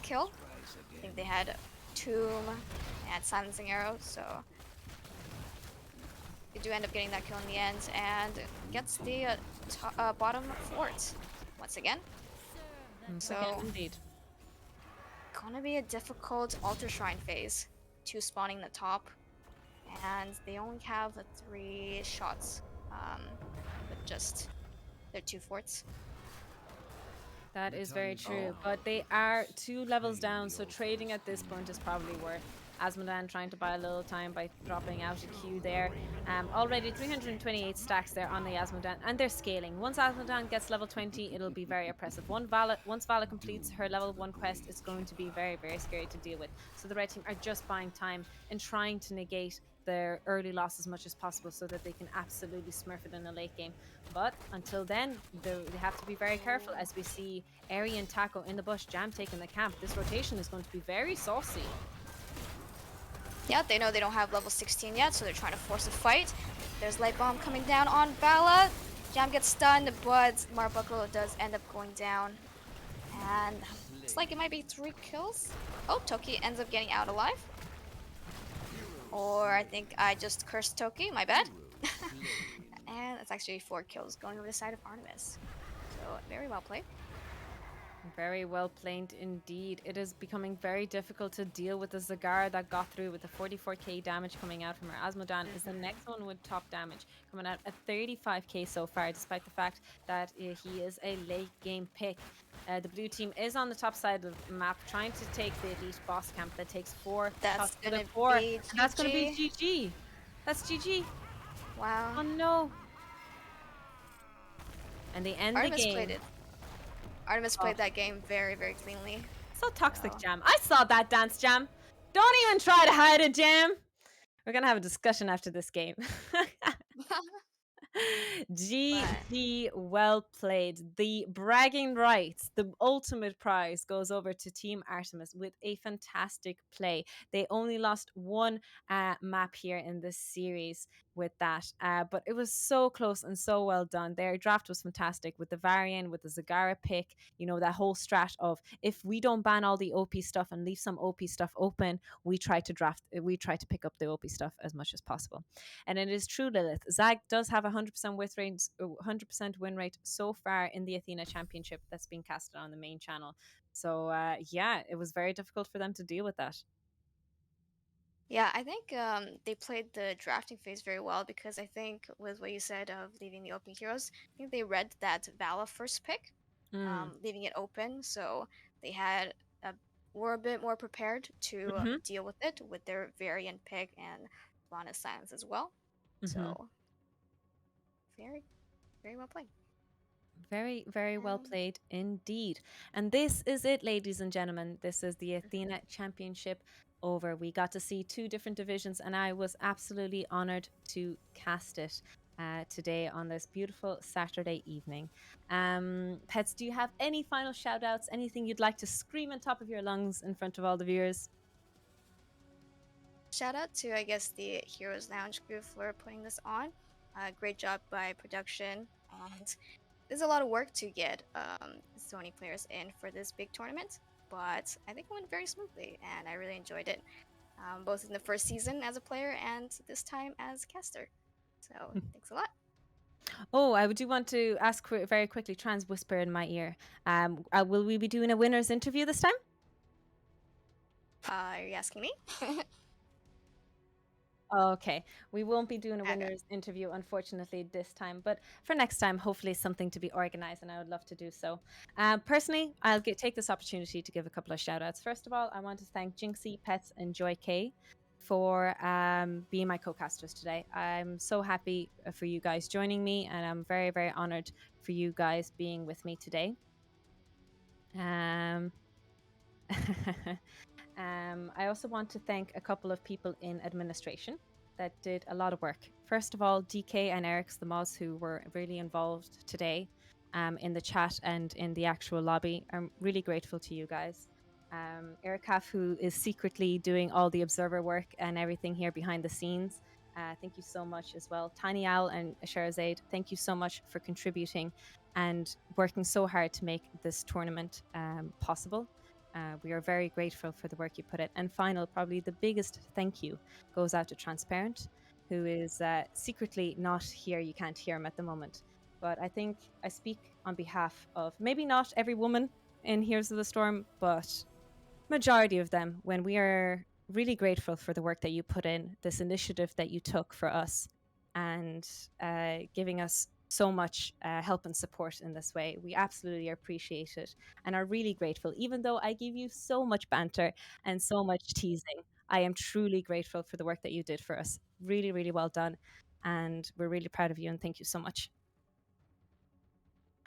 kill. I think they had Tomb and Silencing Arrow, so they do end up getting that kill in the end and gets the bottom fort once again. So Indeed. gonna be a difficult Altar Shrine phase. 2 spawning the top, and they only have 3 shots with just their 2 forts. That is very true, but they are 2 levels down, so trading at this point is probably worth. Asmodan trying to buy a little time by dropping out a Q there. Already 328 stacks there on the Asmodan, and they're scaling. Once Asmodan gets level 20, it'll be very oppressive. Once Vala completes her level 1 quest, it's going to be very, very scary to deal with. So the red team are just buying time and trying to negate their early loss as much as possible so that they can absolutely smurf it in a late game. But until then, they have to be very careful as we see Airy and Taco in the bush, Jam taking the camp. This rotation is going to be very saucy. Yeah, they know they don't have level 16 yet, so they're trying to force a fight. There's Light Bomb coming down on Vala. Jam gets stunned, but Marbuckle does end up going down. And looks like it might be 3 kills. Oh, Toki ends up getting out alive. Or I think I just cursed Toki, my bad. And it's actually 4 kills going over the side of Artemis. So very well played. Very well played indeed. It is becoming very difficult to deal with the Zagara that got through with the 44k damage coming out from her. Asmodan is the next one with top damage, coming out at 35k so far, despite the fact that he is a late game pick. The blue team is on the top side of the map, trying to take the elite boss camp that takes 4. That's gonna be and that's gonna be GG. That's GG. Wow. Oh no. And they end Artemis the game. played it. Artemis played that game very, very cleanly. So toxic, Jam. I saw that dance, Jam. Don't even try to hide it, Jam. We're gonna have a discussion after this game. GG, well played. The bragging rights, the ultimate prize, goes over to Team Artemis with a fantastic play. They only lost 1 map here in this series with that, but it was so close and so well done. Their draft was fantastic with the Varian, with the Zagara pick, you know, that whole strat of if we don't ban all the OP stuff and leave some OP stuff open, we try to pick up the OP stuff as much as possible. And it is true, Lilith. Zag does have 100% win rate so far in the Athena Championship that's being casted on the main channel. So yeah, it was very difficult for them to deal with that. Yeah, I think they played the drafting phase very well because I think with what you said of leaving the open heroes, I think they read that Vala first pick, leaving it open, so they were a bit more prepared to deal with it with their variant pick and Lana's silence as well. So very, very well played. Very, very well played indeed. And this is it, ladies and gentlemen. This is the Athena Championship over. We got to see 2 different divisions, and I was absolutely honored to cast it today on this beautiful Saturday evening. Pets, do you have any final shout outs? Anything you'd like to scream on top of your lungs in front of all the viewers? Shout out to, I guess, the Heroes Lounge crew for putting this on. Great job by production. And there's a lot of work to get so many players in for this big tournament, but I think it went very smoothly, and I really enjoyed it, both in the first season as a player and this time as caster. So thanks a lot. Oh, I do want to ask very quickly, Trans whisper in my ear. Will we be doing a winner's interview this time? Are you asking me? Okay, we won't be doing a Okay. winners interview, unfortunately, this time. But for next time, hopefully something to be organized, and I would love to do so. Personally, take this opportunity to give a couple of shout outs. First of all, I want to thank Jinxie, Pets, and Joy K for being my co-casters today. I'm so happy for you guys joining me, and I'm very, very honored for you guys being with me today. Um, I also want to thank a couple of people in administration that did a lot of work. First of all, DK and Eric's the Moz, who were really involved today in the chat and in the actual lobby. I'm really grateful to you guys. Eric Kaff, who is secretly doing all the observer work and everything here behind the scenes. Thank you so much as well. Tiny Owl and Sherazade, thank you so much for contributing and working so hard to make this tournament possible. We are very grateful for the work you put in. And final, probably the biggest thank you goes out to Transparent, who is secretly not here. You can't hear him at the moment. But I think I speak on behalf of maybe not every woman in Heroes of the Storm, but majority of them when we are really grateful for the work that you put in, this initiative that you took for us, and giving us so much help and support in this way. We absolutely appreciate it and are really grateful. Even though I give you so much banter and so much teasing, I am truly grateful for the work that you did for us. Really, really well done. And we're really proud of you, and thank you so much.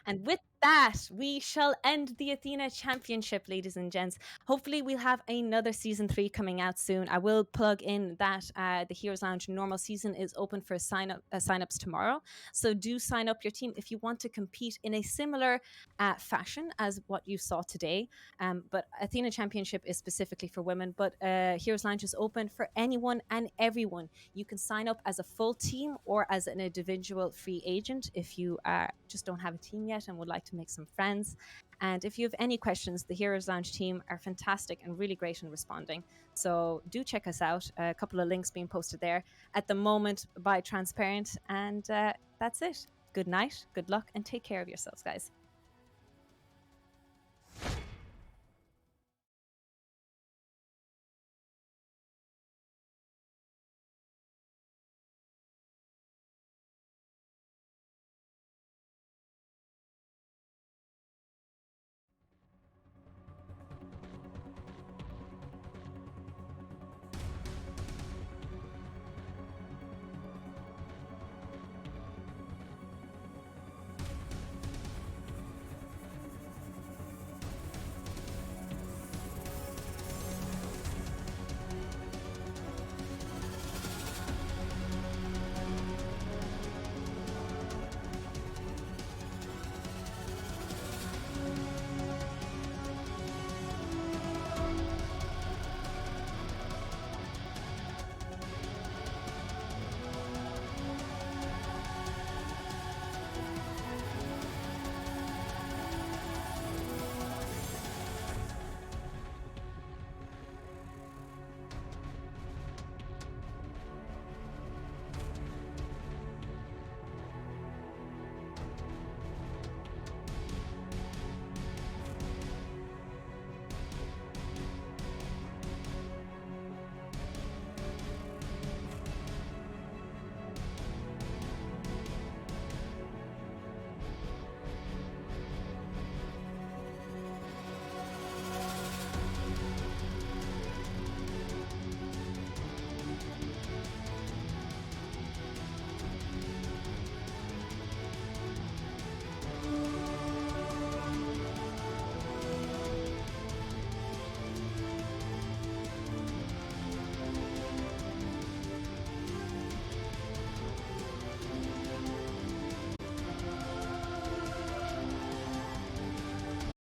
And with that, we shall end the Athena Championship, ladies and gents. Hopefully, we'll have another season 3 coming out soon. I will plug in that the Heroes Lounge normal season is open for sign-ups tomorrow. So do sign up your team if you want to compete in a similar fashion as what you saw today. But Athena Championship is specifically for women, but Heroes Lounge is open for anyone and everyone. You can sign up as a full team or as an individual free agent if you just don't have a team yet and would like to make some friends. And if you have any questions, the Heroes Lounge team are fantastic and really great in responding. So do check us out. A couple of links being posted there at the moment by Transparent. And that's it. Good night, good luck, and take care of yourselves, guys.